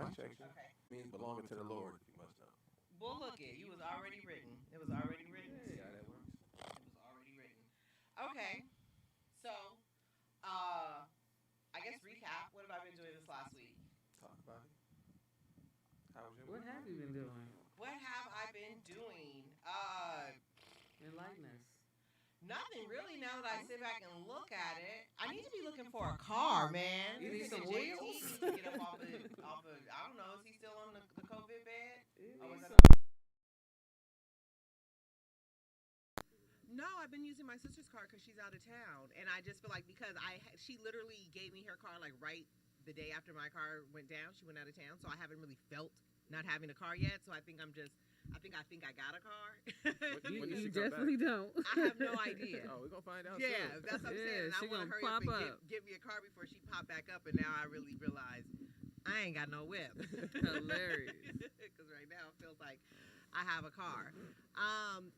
I checked you. Okay. Means belonging to the Lord, you must know. Well, look it. You was already written. It was already written. See how that works? It was already written. Okay. So, uh, I guess recap. What have I been doing this last week? Talk about it. How was your What week? have you been doing? What have I been doing? Enlighten us. Nothing really. Now that I sit back and look at it, I need to be looking for a car, man. You need This some nigga JT wheels? needs to get up off of. I don't know. Is he still on the COVID bed? Oh, was that No, I've been using my sister's car because she's out of town, and I just feel like because she literally gave me her car like right the day after my car went down. She went out of town, so I haven't really felt not having a car yet. So I think I think I got a car. When does You she come definitely don't. I have no idea. Oh, we're gonna find out. Yeah, soon. that's what I'm saying. And I she want to gonna hurry up pop and up. get me a car before she pop back up. And now I really realize I ain't got no whip. Hilarious. Because right now it feels like I have a car.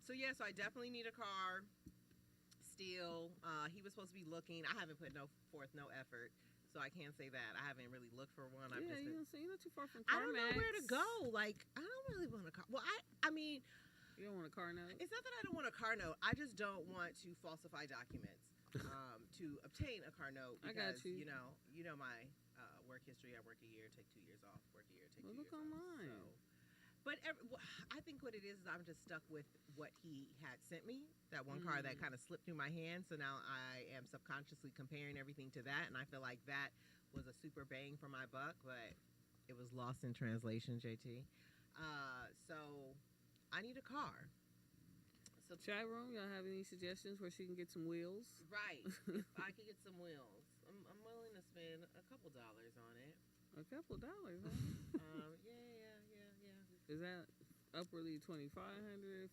So yeah, so I definitely need a car. Still, he was supposed to be looking. I haven't put forth no effort, so I can't say that. I haven't really looked for one. I've just been, you're not too far from I don't know CarMax. where to go. Like, I don't really want a car. Well, I mean, You don't want a car note? it's not that I don't want a car note. I just don't want to falsify documents to obtain a car note. I Because, got you. You know my work history. I work a year, take 2 years off. Work a year, take 2 Well, years look on off. mine. So, but I think what it is I'm just stuck with what he had sent me, that one car that kind of slipped through my hands. So now I am subconsciously comparing everything to that, and I feel like that was a super bang for my buck, but it was lost in translation, JT. So I need a car. So Chat room, y'all have any suggestions where she can get some wheels? right, if I could get some wheels, I'm willing to spend a couple dollars on it. A couple dollars, huh? Yeah. Is that upwardly 2,500,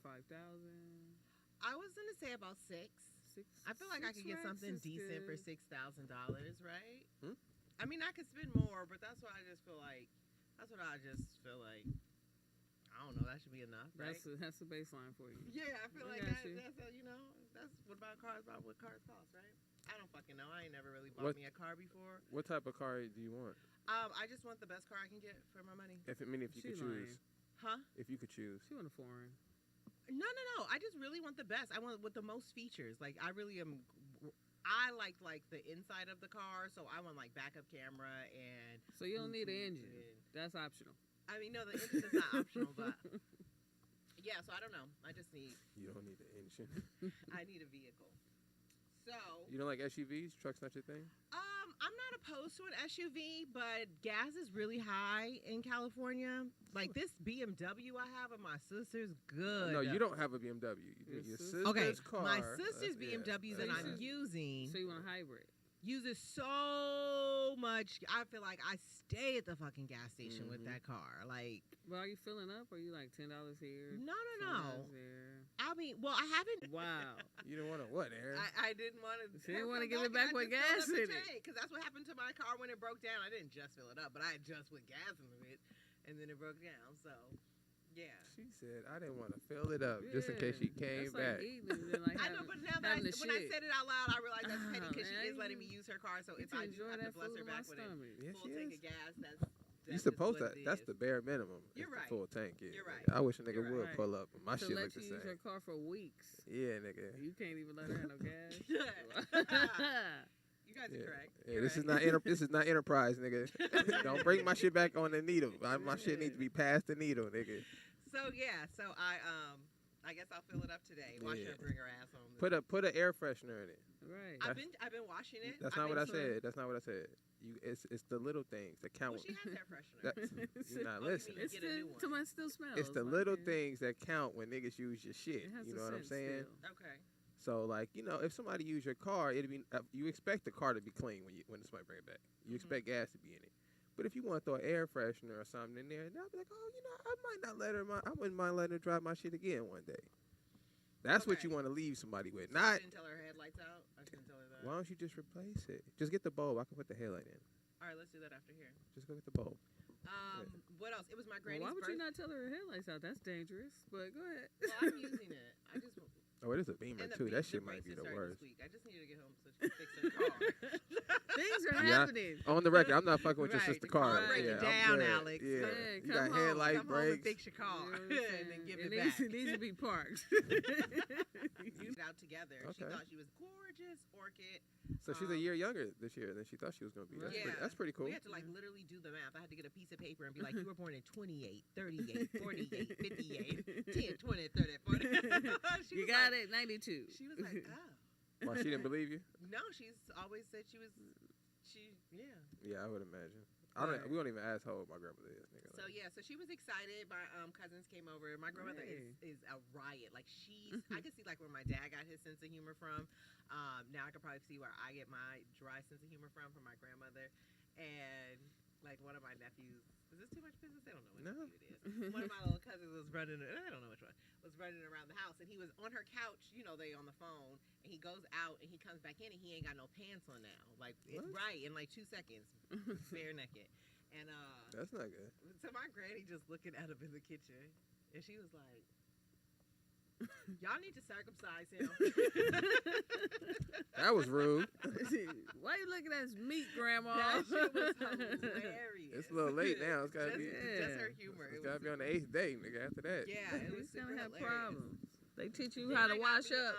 5,000? I was gonna say about six. I feel like I could get something decent for $6,000, right? I mean, I could spend more, but that's what I just feel like. I don't know. That should be enough, right? That's the baseline for you. Yeah, I feel I like got you. that's what about cars? About what cars cost, right? I don't fucking know. I ain't never really bought me a car before. What type of car do you want? I just want the best car I can get for my money. If you could choose. Huh? If you could choose. She want a foreign. No. I just really want the best. I want with the most features. Like I really am. I like the inside of the car, so I want like backup camera and. So you don't need an engine. That's optional. I mean, no, the engine is not optional, but yeah. So I don't know. I just need. You don't need the engine. I need a vehicle. So. You don't like SUVs? Trucks not your thing? I'm not opposed to an SUV, but gas is really high in California. Like this BMW I have of my sister's good. No, you don't have a BMW. Your sister's car. My sister's yeah. BMW that I'm using So you want a hybrid? uses so much. I feel like I stay at the fucking gas station with that car. Like, Well, are you filling up? Or are you like $10 here? no. $10 there? I mean, well, I haven't. Wow. You don't want to what, Erin? I didn't want to. She didn't want to give it back with gas in it. Because that's what happened to my car when it broke down. I didn't just fill it up, but I just put gas in it, and then it broke down. So, yeah. She said, I didn't want to fill it up just in case she came That's back. Like eating and then like I know, but now that when I said it out loud, I realized that's petty because she man, is letting me use her car. So if to I do enjoy have to that bless food her in my back with a stomach. Yes, full she tank is. of gas, that's You just supposed what to. it That's is. the bare minimum. You're is right. The full tank. Yeah. You're right. I wish a nigga You're would right. pull up. My to shit let look the you use same. your car for weeks. Yeah, nigga. You can't even let her have no gas. You guys are correct. Yeah, You're this right. is not this is not enterprise, nigga. Don't bring my shit back on the needle. My shit needs to be past the needle, nigga. So yeah, so I guess I'll fill it up today. Watch her bring her ass home. Put an air freshener in it. Right. I've been washing it. That's not what I said. That's not what I said. It's the little things that count. Well, she has air freshener. You're not Oh, you listening. mean It's get a new still, one. mine still smells. It's the like little it. things that count when niggas use your shit. It has You the know what I'm scent saying? still. Okay. So like, you know, if somebody use your car, it'd be you expect the car to be clean when somebody bring it back. You expect gas to be in it. But if you want to throw an air freshener or something in there, they'll be like, oh, you know, I might not let her. I wouldn't mind letting her drive my shit again one day. That's what you want to leave somebody with. So Not. I didn't tell her headlights out. I didn't tell her that. Why don't you just replace it? Just get the bulb. I can put the headlight in. All right, let's do that after here. Just go get the bulb. What else? It was my Well, granny's why would birthday. you not tell her headlights out? That's dangerous. But go ahead. Well, I'm using it. I just Oh, it is a Beamer And too. That shit the might be brakes the are starting worst. this week. I just need her to get home so she can fix her car. Things are Yeah. happening. On the record, I'm not fucking with your Right, sister the car car. break Yeah, it I'm down, good. Alex. Yeah, Yeah, you come got home. headlight, Come home and brakes. fix your car, You know what I'm and then saying? give it it needs, back. It needs to be parked. We got out together. She Okay. thought she was gorgeous, orchid. So she's a year younger this year than she thought she was gonna be. That's, Right. pretty, that's pretty cool. We had to like literally do the math. I had to get a piece of paper and be like, you were born in 28, 38, 48, 58, 10, 20, 30, 40. She You was got like- it, 92. She was like, oh. Why, she didn't believe you? No, she's always said she, yeah. Yeah, I would imagine. I don't. Right. We don't even ask how old my grandmother is. Nigga. So yeah, so she was excited. My cousins came over. My grandmother Hey. is a riot. Like I can see like where my dad got his sense of humor from. Now I can probably see where I get my dry sense of humor from my grandmother. And like one of my nephews, is this too much business? They don't know what No. nephew it is. One of my little cousins was running. I don't know which one was running around the house, and he was on her couch. You know, they on the phone, and he goes out and he comes back in, and he ain't got no pants on now. Like What? right in like 2 seconds, bare naked. And That's not good. so my granny just looking at him in the kitchen, and she was like, "Y'all need to circumcise him." That was rude. Why you looking at his meat, Grandma? That shit was hilarious. It's a little late now. It's gotta just, be. just her humor. It's It gotta was, be on the 8th day, nigga. After that. yeah, it was He's super gonna have hilarious. problems. They teach you Then how to I got wash me, up.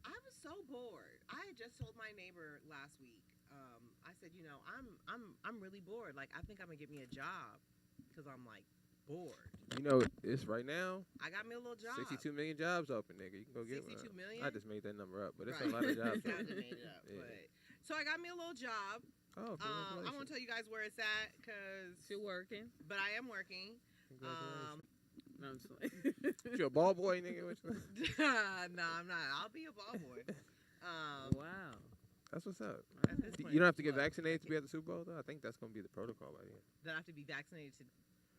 I was so bored. I had just told my neighbor last week. I said, you know, I'm really bored. Like, I think I'm gonna get me a job because I'm like bored. You know, it's right now. I got me a little job. 62 million jobs open, nigga. You can go get 62 one. million? I just made that number up, but it's Right. a lot of jobs. Sounded open. made it up, Yeah. but so I got me a little job. Oh, I won't tell you guys where it's at, You're working. but I am working. Congratulations. No, I'm just like, You a ball boy, nigga? What you- No, I'm not. I'll be a ball boy. wow. That's what's up. At this point, You don't have to get look, vaccinated to be at the Super Bowl, though. I think that's gonna be the protocol by the end. That I have to be vaccinated to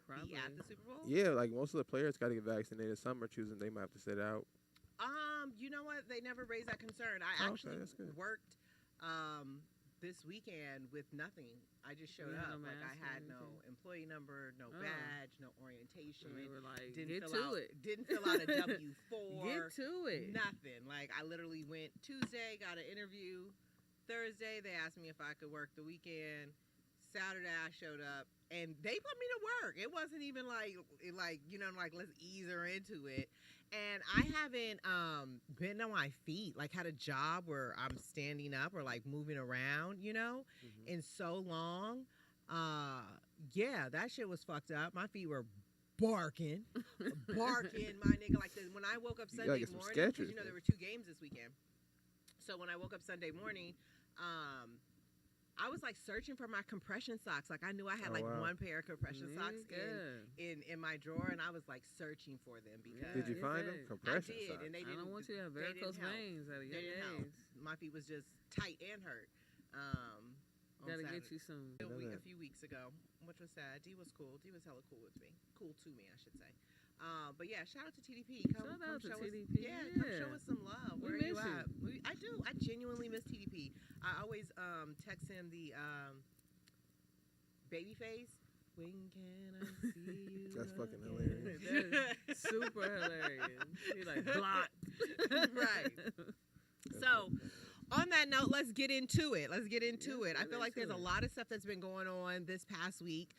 Probably. be at the Super Bowl. Yeah, like most of the players got to get vaccinated. Some are choosing they might have to sit out. You know what? They never raised that concern. I Oh, okay, actually that's good. worked this weekend with nothing. I just showed You had up. no Like I mask or had no anything? employee number, no Oh. badge, no orientation. And they were like, Didn't get fill to out, it. Didn't fill out a W-4. Get to it. Nothing. Like I literally went Tuesday, got an interview. Thursday they asked me if I could work the weekend. Saturday I showed up and they put me to work. It wasn't even like you know, like let's ease her into it. And I haven't been on my feet, like had a job where I'm standing up or like moving around, you know, in so long. Yeah, that shit was fucked up. My feet were barking, my nigga. Like when I woke up You Sunday gotta get some morning, 'cause Skechers, you know man. there were 2 games this weekend. So when I woke up Sunday morning, I was like searching for my compression socks. Like I knew I had Oh, like wow. one pair of compression socks Nigga. in my drawer, and I was like searching for them because Did you find them? did. Compression I did, socks. and they I didn't. don't want you to have they didn't varicose help. veins at a They young didn't help. age. My feet was just tight and hurt. On Gotta get Saturday. you some. I know A that. few weeks ago, which was sad. D was cool. D was hella cool with me. Cool to me, I should say. But yeah, shout out to TDP. Come Shout out to show TDP, Us, yeah, come show yeah. us some love. We Where are you miss you. at? I do. I genuinely miss TDP. I always text him the baby face. When can I see you? That's fucking again? That is super hilarious. He like block. Right. So, on that note, let's get into it. Let's get into Let's it. I get feel like there's into a it. lot of stuff that's been going on this past week.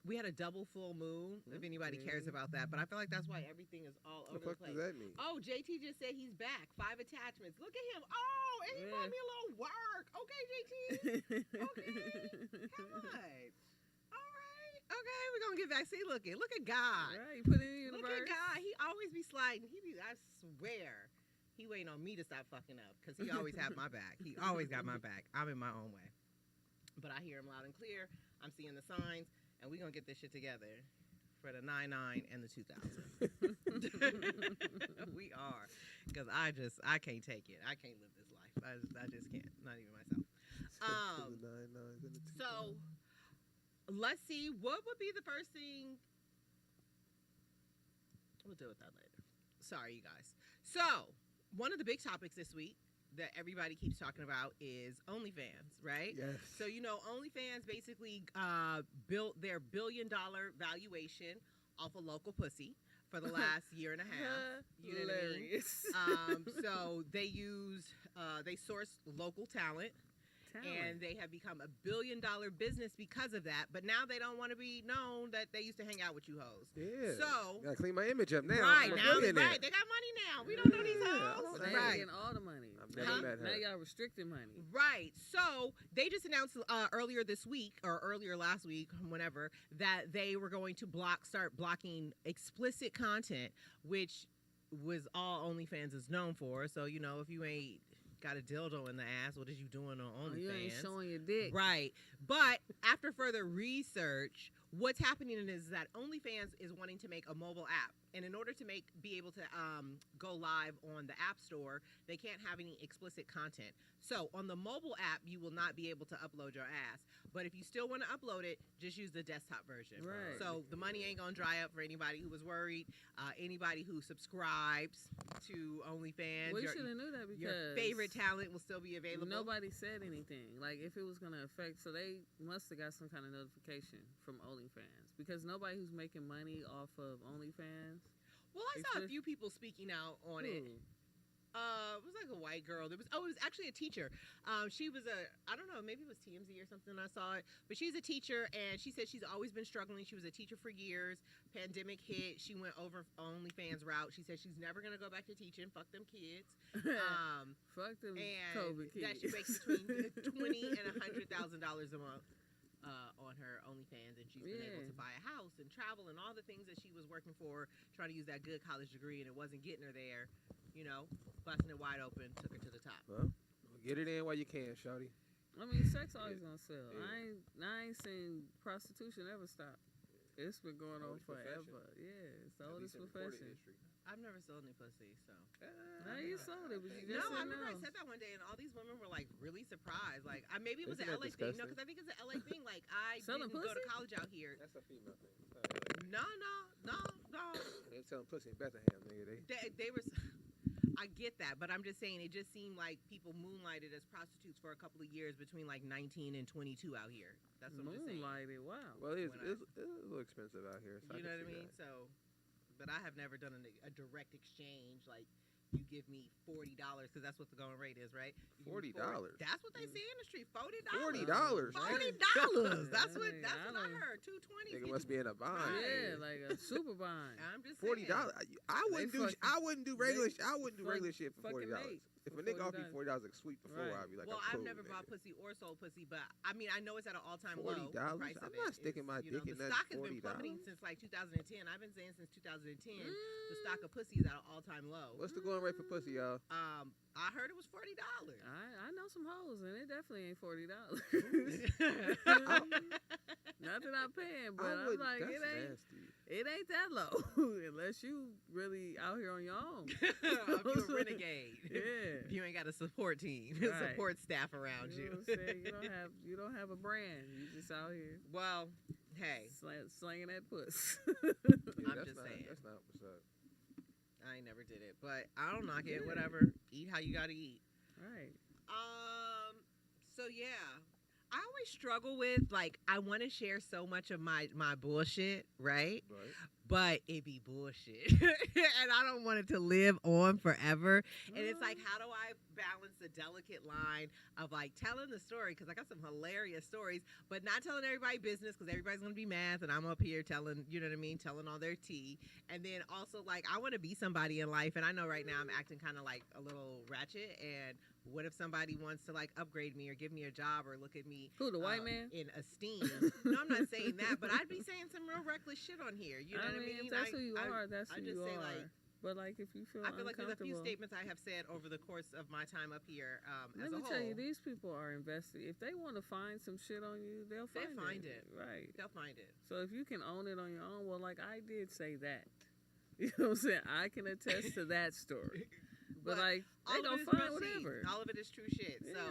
We had a double full moon, if anybody cares about that. But I feel like that's why everything is all What the over the fuck does place. that mean? Oh, JT just said he's back. 5 attachments. Look at him. Oh, and he brought Yeah. me a little work. Okay, JT. Okay. Good. All right. Okay, we're going to get back. See, look at God. Right, you put it in the Look at universe. God. He always be sliding. I swear, he waiting on me to stop fucking up because he always had my back. He always got my back. I'm in my own way. But I hear him loud and clear. I'm seeing the signs, and we're going to get this shit together for the 99 and the 2000. We are. Because I can't take it. I can't live this life. I just can't. Not even myself. The 9-9s and the So, 2000s. let's see. What would be the first thing? We'll deal with that later. Sorry, you guys. So, one of the big topics this week that everybody keeps talking about is OnlyFans, right? Yes. So, you know, OnlyFans basically built their $1 billion valuation off a local pussy. for the last year and a half. You know what I mean? Hilarious. So they source local talent. And they have become $1 billion business because of that. But now they don't want to be known that they used to hang out with you hoes. Yeah. So gotta clean my image up now. Right I'm a now, billionaire. right? They got money now. We don't know these hoes. So they Right. getting all the money. I've never met her. Now y'all restricting money. Right. So they just announced earlier this week or earlier last week, whenever, that they were going to start blocking explicit content, which was all OnlyFans is known for. So, you know, if you ain't got a dildo in the ass, what is you doing on OnlyFans? You ain't showing your dick. Right. But after further research, what's happening is that OnlyFans is wanting to make a mobile app. And in order to be able to go live on the App Store, they can't have any explicit content. So on the mobile app, you will not be able to upload your ass. But if you still want to upload it, just use the desktop version. Right. So the money ain't going to dry up for anybody who was worried, anybody who subscribes to OnlyFans. Well, you should have knew that because your favorite talent will still be available. Nobody said anything. Like, if it was going to affect, so they must have got some kind of notification from OnlyFans. Because nobody who's making money off of OnlyFans. Well, I saw a few people speaking out on it. It was like a white girl. It was actually a teacher. She was I don't know, maybe it was TMZ or something. I saw it, but she's a teacher, and she said she's always been struggling. She was a teacher for years. Pandemic hit. She went over OnlyFans route. She said she's never gonna go back to teaching. Fuck them kids. Fuck them and COVID kids. that she makes between $20,000 and $100,000 a month. On her OnlyFans, and she's been able to buy a house and travel and all the things that she was working for, trying to use that good college degree, and it wasn't getting her there. You know, busting it wide open, took her to the top. Well, get it in while you can, shawty. I mean, sex always gonna sell. Yeah. I ain't seen prostitution ever stop. It's been going on forever. Profession. Yeah, it's the oldest profession. I've never sold any pussy, so. No, you sold it, but you just No, I didn't remember know. I said that one day, and all these women were like really surprised. Like, maybe it was Isn't an that LA thing. No, disgusting? because I think it's an LA thing. Like, I Selling didn't go to pussy? college out here. That's a female thing. No. They selling pussy in Bethlehem, nigga. They were. I get that, but I'm just saying it just seemed like people moonlighted as prostitutes for a couple of years between like 19 and 22 out here. That's what I'm just saying. Moonlighted, wow. Well, it's a little expensive out here. So You know what I mean? So, but I have never done a direct exchange like. You give me $40 because that's what the going rate is, right? $40. That's what they say in the street. $40. $40. $40. That's what I heard. $220. Nigga must be in a bind. Yeah, like a super bind. I'm just $40. saying. I wouldn't do regular shit for $40. Mate If a nigga offer me $40 like sweet before, Right. I'd be like, Well, I'm I've cool, never nigga. bought pussy or sold pussy, but I mean, I know it's at an all-time low. $40? The price of I'm it not sticking my is, dick in the that stock has been $40. plummeting since like 2010. I've been saying since 2010, the stock of pussy is at an all-time low. What's the going rate for pussy, y'all? I heard it was $40. I know some hoes, and it definitely ain't $40. Not that I'm paying, but I'm like, that's it ain't that low unless you really out here on your own. If you're a renegade. Yeah. If you ain't got a support team, Right. support staff around You you. know what I'm saying? You don't have a brand. You just out here Well, hey, slanging that puss. I'm just saying. That's not what's up. I ain't never did it, but I don't knock it. Whatever. Eat how you gotta eat. Right. So yeah, I always struggle with like I want to share so much of my bullshit, right? Right. But it be bullshit, and I don't want it to live on forever. And it's like, how do I balance the delicate line of like telling the story? Because I got some hilarious stories, but not telling everybody business because everybody's gonna be mad, and I'm up here telling, you know what I mean, telling all their tea. And then also like I want to be somebody in life, and I know right now I'm acting kind of like a little ratchet. And what if somebody wants to like upgrade me or give me a job or look at me? Who, the white man? In esteem. No, I'm not saying that, but I'd be saying some real reckless shit on here. You know what I mean? If that's who you are, that's who you say, are. Like, but like if you feel I feel like there's a few uncomfortable- statements I have said over the course of my time up here as Let a me whole. tell you, these people are invested. If they want to find some shit on you, they'll find it. Right. They'll find it. So if you can own it on your own, well, like I did say that. You know what I'm saying? I can attest to that story. But like, they gonna find whatever. All of it is true shit. Yeah. So,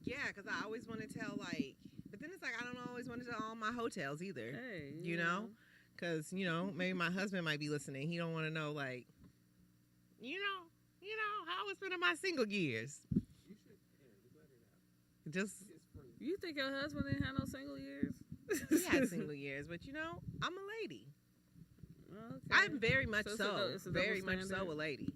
yeah, because I always want to tell, like, but then it's like, I don't always want to tell all my hotels either. Hey, you know? Because, you know, maybe my husband might be listening. He don't want to know, like, you know, how it's been in my single years. Just, You think your husband didn't have no single years? he had single years, but, you know, I'm a lady. Okay. I'm very much so, it's a very double much so standard. a lady.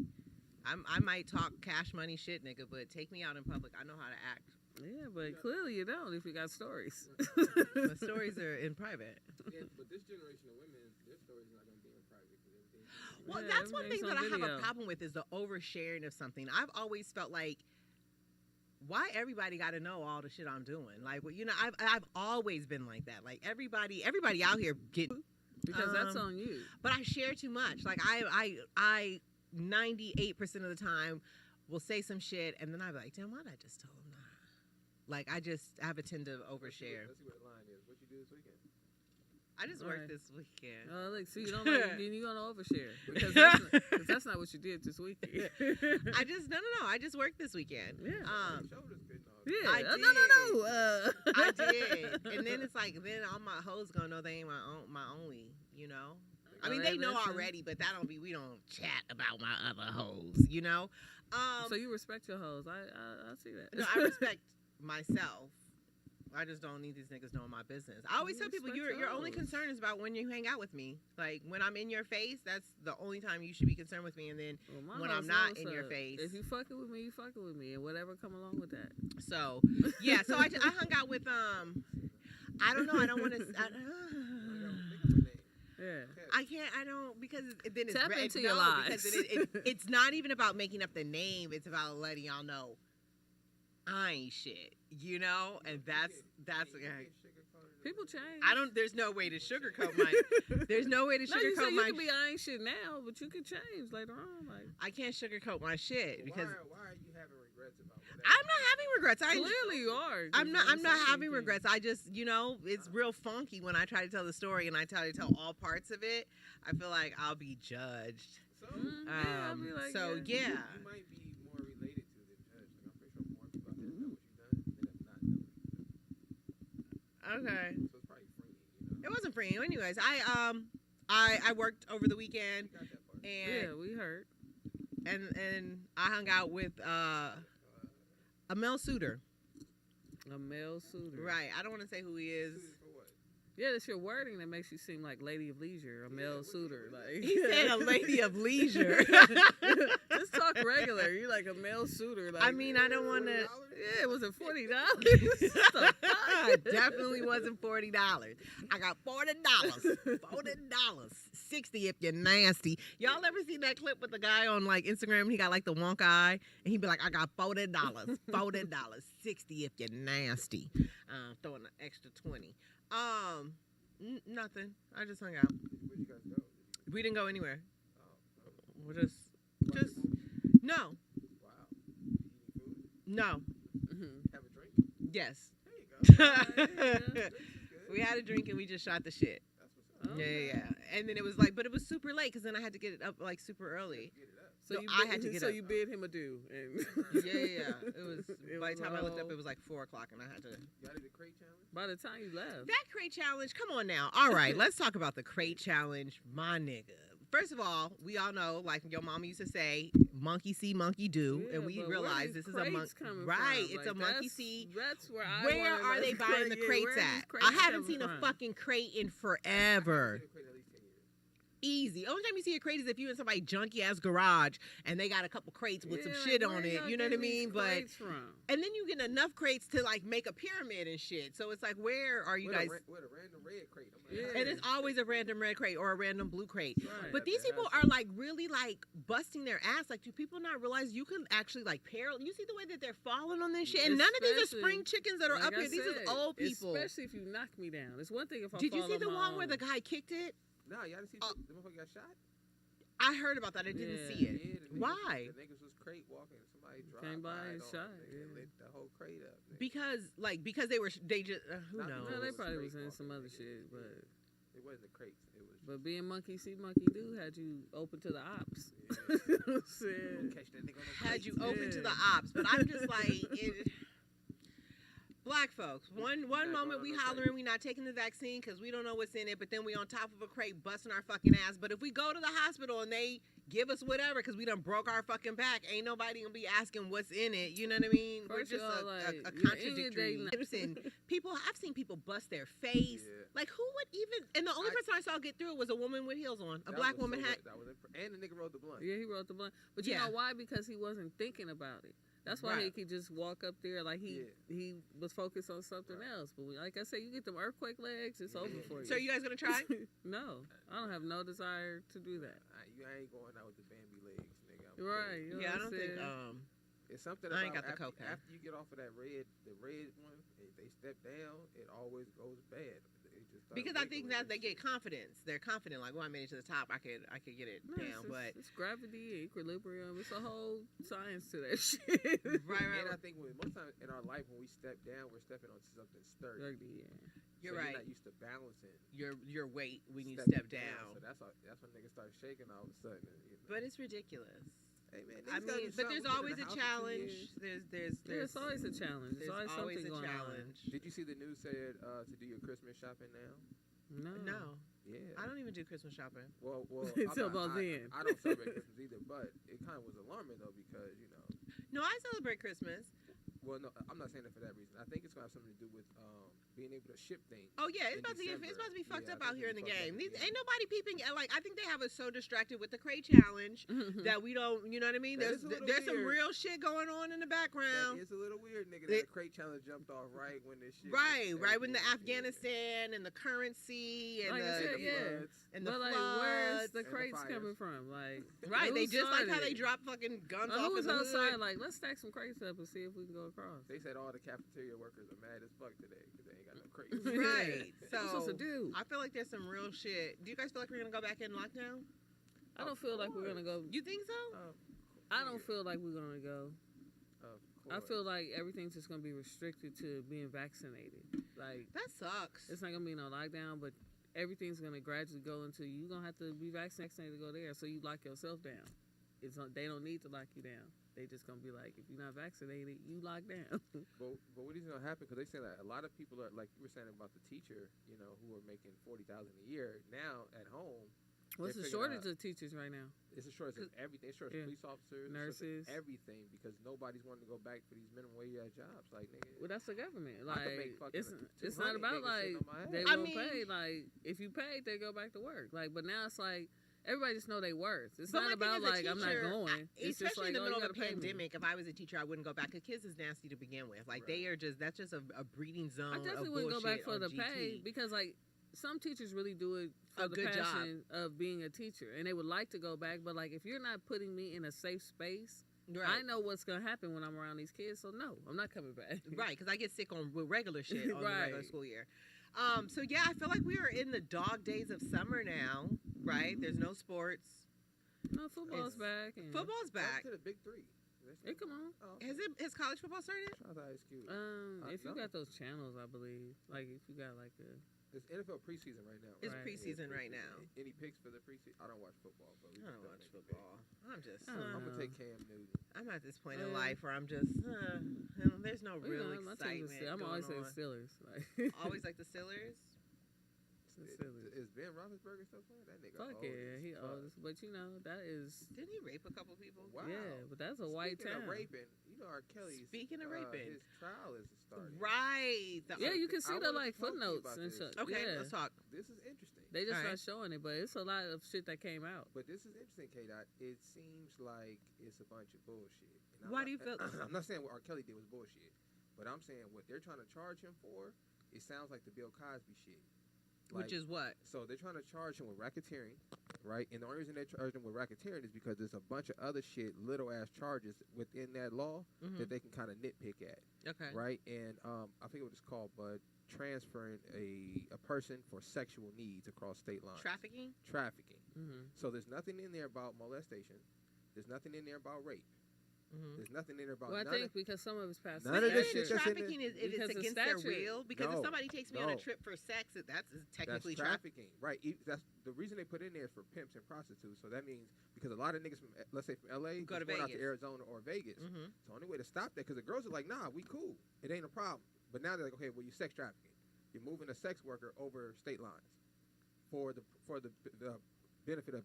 I might talk cash money shit, nigga, but take me out in public. I know how to act. Yeah, but clearly you don't if you got stories. The stories are in private. Yeah, but this generation of women, their stories are not going to be in private because everything's. Well, Yeah, that's one thing everything's that on I have video. a problem with is the oversharing of something. I've always felt like, why everybody got to know all the shit I'm doing? Like, well, you know, I've always been like that. Like everybody out here get Because that's on you. but I share too much. Like I 98% of the time will say some shit and then I'll be like, damn, why'd I just tell him that? Like I have a tend to overshare. Let's see what the line is. What you do this weekend? I just Right. worked this weekend. Oh, look, see, you don't like then you're gonna overshare because that's not what you did this weekend. I just no. I just worked this weekend. Yeah. Shoulders been on. Yeah. I No. I did, and then it's like then all my hoes gonna know they ain't my only. You know. I mean, they know listen. already, but we don't chat about my other hoes. You know. So you respect your hoes. I see that. No, I respect myself. I just don't need these niggas knowing my business. I always You tell people respect your only yours. concern is about when you hang out with me. Like when I'm in your face, that's the only time you should be concerned with me. And then Well, my when hoes I'm not know in your what's up. face. If you fucking with me, you fucking with me, and whatever come along with that. So yeah, so I hung out with I don't know. I don't want to. Yeah. I can't. I don't because then it's Tap red. into your No, lies. because it's not even about making up the name. It's about letting y'all know I ain't shit. You know, and that's. People change. I don't. There's no way to sugarcoat my. There's no way to No, you say sugarcoat you my. can be I ain't shit now, but you can change later on. Like I can't sugarcoat my shit because Why are you having regrets about that? I'm not having regrets. clearly you are. I'm not saying having anything. regrets. I just, you know, it's real funky when I try to tell the story and I try to tell all parts of it. I feel like I'll be judged. So, Yeah, I'll be like, So yeah. yeah. you might be more related to than judged. Like, I'm pretty sure more people out there know what you've done than have not known what you've done. Okay. So it's probably freeing, you know. It wasn't free. Anyways, I worked over the weekend You got that part. Yeah, and we heard. and I hung out with a male suitor. A male suitor. Right. I don't want to say who he is. Suited for what? Yeah, that's your wording that makes you seem like lady of leisure, a male suitor. Like He said a lady of leisure. Just talk regular. You like a male suitor. Like I mean, I don't want to. Yeah, was it $40? It definitely wasn't $40. I got $40. $40. 60 if you're nasty. Y'all ever seen that clip with the guy on like Instagram? He got like the wonk eye, and he'd be like, "I got $40. $40. 60 if you're nasty." Throwing an extra 20. Nothing. I just hung out. Where'd you guys go? We didn't go anywhere. Oh, We're just no, wow. Eating food? no, Have a drink? yes. There you go. We had a drink and we just shot the shit. That's what's up. Yeah. And then it was like, but it was super late because then I had to get it up like super early. Get it up. So No, you I had to get so up. you bid him adieu. And Yeah. It was. By the time I looked up, all- it was like 4 o'clock, and I had to. Y'all did the crate challenge? By the time you left. That crate challenge. Come on now. All right, let's talk about the crate challenge, my nigga. First of all, we all know, like your mama used to say, "Monkey see, monkey do," Yeah, and we but where realize these this is a crates monkey. coming Right, from? it's Like, a monkey that's- see. That's where I Where wanna are know they buying the yeah, crates where are these at? crates I haven't coming seen a from? fucking crate in I forever. haven't seen a crate in at least 10 years. Easy. Only time you see a crate is if you in somebody's junky ass garage and they got a couple crates with some Yeah, shit like, on where it. y'all You know what I getting these mean? But crates from? and then you get enough crates to like make a pyramid and shit. So it's like, where are you With guys? with a random red crate. I'm like, Yeah. And it's always a random red crate or a random blue crate. Right. But these people are like really like busting their ass. Like, do people not realize you can actually like you see the way that they're falling on this shit? And none of these are Especially, spring chickens that are like up I here. These said, are old people. Especially if you knock me down. It's one thing if I Did you fall see on the my one where own. the guy kicked it? nah, y'all didn't see the motherfucker got shot? I heard about that. I didn't Yeah. see it. Yeah, the niggas- Why? The niggas was crate walking. Somebody dropped Came by and on shot, them, nigga, yeah. and lit the whole crate up. Nigga. Because they just who Not knows? because No, they it was probably crate was in walking, some other nigga. shit, but It wasn't crates. It was. but being monkey see, monkey do had you open to the ops. Yeah. Said- Don't catch that nigga on the Had you crates. open to Yeah. the ops, but I'm just like black folks. One Not moment going we on no hollering we not taking the vaccine because we don't know what's in it, but then we on top of a crate busting our fucking ass. But if we go to the hospital and they give us whatever because we done broke our fucking back. Ain't nobody gonna be asking what's in it. You know what I mean? We're First of just all, like, a you're contradictory. inundating- Listen, I've seen people bust their face. Yeah. Like, who would even? And the only person I saw get through it was a woman with heels on. A That black was woman so had. lit. That was and the nigga rolled the blunt. Yeah, he wrote the blunt. But you Yeah. know why? Because he wasn't thinking about it. That's why he Right. could just walk up there like he was focused on something else. But like I said, you get them earthquake legs, it's over for you. So, are you guys gonna try? No, I don't have no desire to do that. I ain't going out with the Bambi legs, nigga. I'm Right. cool. You know Yeah, I what don't I'm think. saying? It's something I ain't about got the after, cocaine. after you get off of the red one, if they step down, it always goes bad. They just start Because I think wiggling that and they shit. get confidence. They're confident, like, well, I made it to the top. I could get it No, down. But it's gravity, equilibrium. It's a whole science to that shit. right. And I think most times in our life when we step down, we're stepping onto something sturdy. Yeah. You're So right. You're not used to balancing. Your weight when you stepping step down. So that's when niggas start shaking all of a sudden. You know. But it's ridiculous. Hey man, I niggas gotta mean, do but something. there's We've been in always the a house for 2 challenge. years. There's Yeah, it's always a challenge. There's There's always something a going challenge. Did you see the news said to do your Christmas shopping now? on. No, Yeah. I don't even do Christmas shopping. Well, Until about then. I don't celebrate Christmas either, but it kind of was alarming though because No, I celebrate Christmas. well, no, I'm not saying it for that reason. I think it's gonna have something to do with being able to ship things. Oh yeah, In it's about to December. be fucked Yeah, up I out think here in it's the fucked up game. in These, the game. ain't nobody peeping. Like I think they have us so distracted with the Cray challenge that we don't. You know what I mean? That There's is a little there's some weird. real shit going on in the background. It's a little weird, nigga. It- That the crate challenge jumped off right when this shit. Right when the Yeah. Afghanistan and the currency and Like I the said, yeah. floods. and the But like, floods. where's the And the crates fires. coming from? Like, Right, they who just like how started they it? drop fucking guns Like, off who was in the outside? hood. Like, let's stack some crates up and see if we can go across. They said all the cafeteria workers are mad as fuck today because they ain't got no crates. Right. What you supposed to So do? I feel like there's some real shit. Do you guys feel like we're gonna go back in lockdown? I don't feel like we're gonna go. You think so? I don't feel like we're gonna go. Of I course. feel like everything's just gonna be restricted to being vaccinated. Like, That sucks. it's not gonna be no lockdown, but everything's gonna gradually go into you gonna have to be vaccinated to go there. So you lock yourself down. They don't need to lock you down. They just gonna be like, if you're not vaccinated, you lock down. But what is gonna happen? Because they say that a lot of people are like you were saying about the teacher, who are making $40,000 a year now at home. What's They the figured shortage out- of teachers right now? It's a shortage of everything. It's a shortage of Yeah. police officers, it's a shortage Nurses. of everything because nobody's wanting to go back for these minimum wage jobs. Like nigga, Well, that's the government. I could make Like, fucking it's not 200 about niggas like sitting on my they ass. I won't mean- pay. Like, if you paid, they go back to work. Like, but now it's like everybody just know they worth. It's But not my thing about as a like I'm not teacher, going. It's just especially like, in the oh, middle you of a gotta pay me. pandemic. If I was a teacher, I wouldn't go back. Cause kids is nasty to begin with. Like Right. they are that's just a breeding zone. I definitely of wouldn't go back bullshit for on the GT. pay because like some teachers really do it for A the good job. passion of being a teacher and they would like to go back, but like if you're not putting me in a safe space, Right. I know what's gonna happen when I'm around these kids. So no, I'm not coming back. Right, because I get sick with regular shit on the regular Right. school year. So yeah, I feel like we are in the dog days of summer now. Right, there's no sports. No, football's It's- back. And Football's back. to the big three. It come on. Oh, Has college football started? Shout out to Ice Cube. If you no. got those channels, I believe. Like if you got like a It's NFL preseason right now. It's Right. preseason right now. Any picks for the preseason? I don't watch football, but we I can don't watch definitely make a pick. football. I'm just. I don't I'm know. gonna take Cam Newton. I'm at this point Oh, in yeah. life where I'm just. There's no you real know, my team excitement. is I'm going always saying on. Steelers. Like Always like the Steelers. the Steelers. Is Ben Roethlisberger still playing? That nigga Fuck old yeah, as he fuck. old. But you know that is Didn't he rape a couple people? Wow. yeah, but that's a white Speaking town. of raping, R. Kelly's. Speaking of raping. his trial is starting. Right. Yeah, you can see I the wanted like to talk to you footnotes about and this. shit. Okay, yeah. let's talk. This is interesting. They just Alright. not showing it, but it's a lot of shit that came out. But this is interesting, K-Dot. It seems like it's a bunch of bullshit. And Why do you feel? I'm not saying what R. Kelly did was bullshit, but I'm saying what they're trying to charge him for, it sounds like the Bill Cosby shit. Which is what? So they're trying to charge him with racketeering, right? And the only reason they charge him with racketeering is because there's a bunch of other shit, little ass charges within that law that they can kind of nitpick at, Okay. right? And I forget what it's called, but transferring a person for sexual needs across state lines. Trafficking. Trafficking. Mm-hmm. So there's nothing in there about molestation. There's nothing in there about rape. There's nothing in there about Well, I none think because some of it's past. none of this Isn't shit that's in trafficking is if Because it's the against their statute- will? Because if No, somebody takes me on a no. trip for sex, that's That's technically trafficking. trafficking, right? That's the reason they put in there is for pimps and prostitutes. So that means because a lot of niggas from, let's say from LA, Go to just going out to Vegas. Arizona or Vegas. Mm-hmm. So the only way to stop that, because the girls are like, nah, we cool, it ain't a problem. But now they're like, okay, well, you sex trafficking, you're moving a sex worker over state lines for the benefit of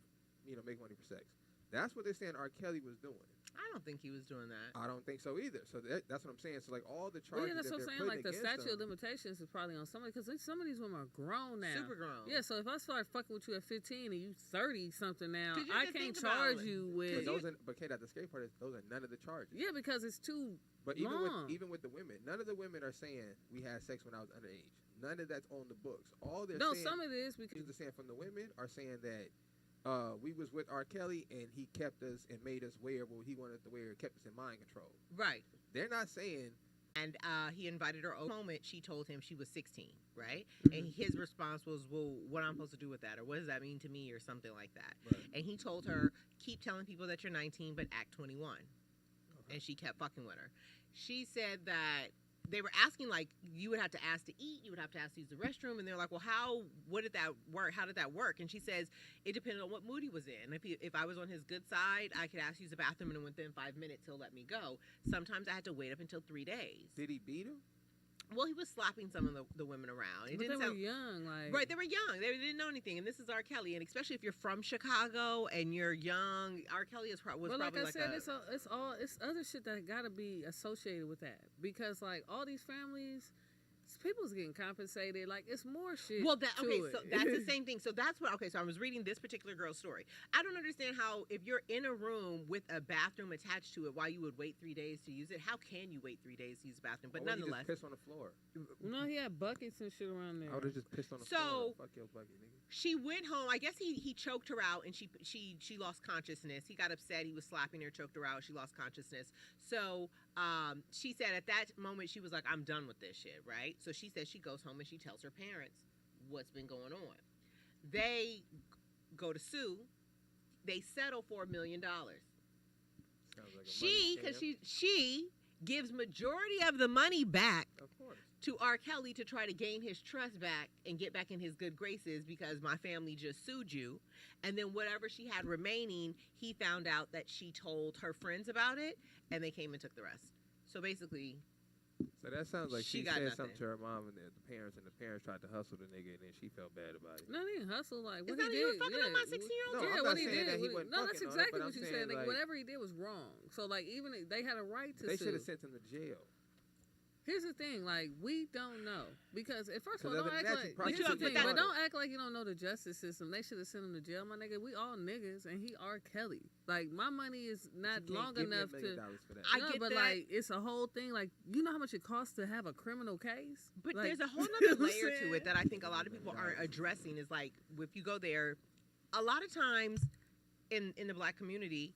making money for sex. That's what they're saying R. Kelly was doing. I don't think he was doing that. I don't think so either. So that's what I'm saying. So like all the Well, charges yeah, that's that what I'm they're saying. Like putting the against statute of them, limitations is probably on somebody because some of these women are grown now. Super grown. Yeah, so if I start fucking with you at 15 and you 30 something now, 'Cause you I have to can't think about charge it. you but with. but Kate, the scary part is those are none of the charges. Yeah, because it's too But long. even with the women, none of the women are saying we had sex when I was underage. None of that's on the books. All they're No, saying, some of it is because they're saying from the women are saying that we was with R. Kelly and he kept us and made us wear what he wanted to wear, kept us in mind control. Right. They're not saying. And he invited her over. The moment she told him she was 16, right? Mm-hmm. And his response was, well, what am I supposed to do with that? Or what does that mean to me? Or something like that. Right. And he told her, keep telling people that you're 19, but act 21. And she kept fucking with her. She said that they were asking, like, you would have to ask to eat, you would have to ask to use the restroom, and they're like, well, what did that work? How did that work? And she says, it depended on what mood he was in. If I was on his good side, I could ask to use the bathroom, and within 5 minutes, he'll let me go. Sometimes I had to wait up until 3 days. Did he beat him? Well, he was slapping some of the women around. It but didn't they were sound young, like right. They were young. They didn't know anything. And this is R. Kelly. And especially if you're from Chicago and you're young, R. Kelly was But probably like I like said, a, it's other shit that gotta be associated with that because like all these families, people's getting compensated. Like it's more shit. well, to okay, it. so that's the same thing. So that's what. Okay, so I was reading this particular girl's story. I don't understand how if you're in a room with a bathroom attached to it, why you would wait 3 days to use it. How can you wait 3 days to use the bathroom? But Why wouldn't you nonetheless, just piss on the floor. No, he had buckets and shit around there. I would have just pissed on the So- floor. Fuck your bucket, nigga. she went home. I guess he choked her out, and she lost consciousness. He got upset. He was slapping her, choked her out. She lost consciousness. So she said at that moment she was like, I'm done with this shit, right? So she says she goes home and she tells her parents what's been going on. They go to sue. They settle for $1 million. Sounds like a She, money because scam. she gives majority of the money back Of course. to R. Kelly to try to gain his trust back and get back in his good graces because my family just sued you. And then whatever she had remaining, he found out that she told her friends about it, and they came and took the rest. So basically, So that sounds like She she got said nothing. something to her mom and the parents tried to hustle the nigga, and then she felt bad about it. No, they didn't hustle. Like what is that he you did? fucking yeah, on my 16-year-old? No, yeah, I'm what not he saying did. that he wasn't No, that's fucking on it, exactly but what I'm you saying, said. Like, like- whatever he did was wrong. So like even they had a right to They sue. should have sent him to jail. Here's the thing, like we don't know because first of all, 'Cause don't other act than that, you like probably here's the should've thing, put but that- don't act like you don't know the justice system. They should have sent him to jail, my nigga. We all niggas, and he R. Kelly. Like my money is not You can't long give me enough $1 million to. for that. I No, get but that. like it's a whole thing. Like you know how much it costs to have a criminal case. but Like, there's a whole you know other what I'm layer to saying? it that I think a lot of people aren't addressing is like, if you go there, a lot of times in the black community,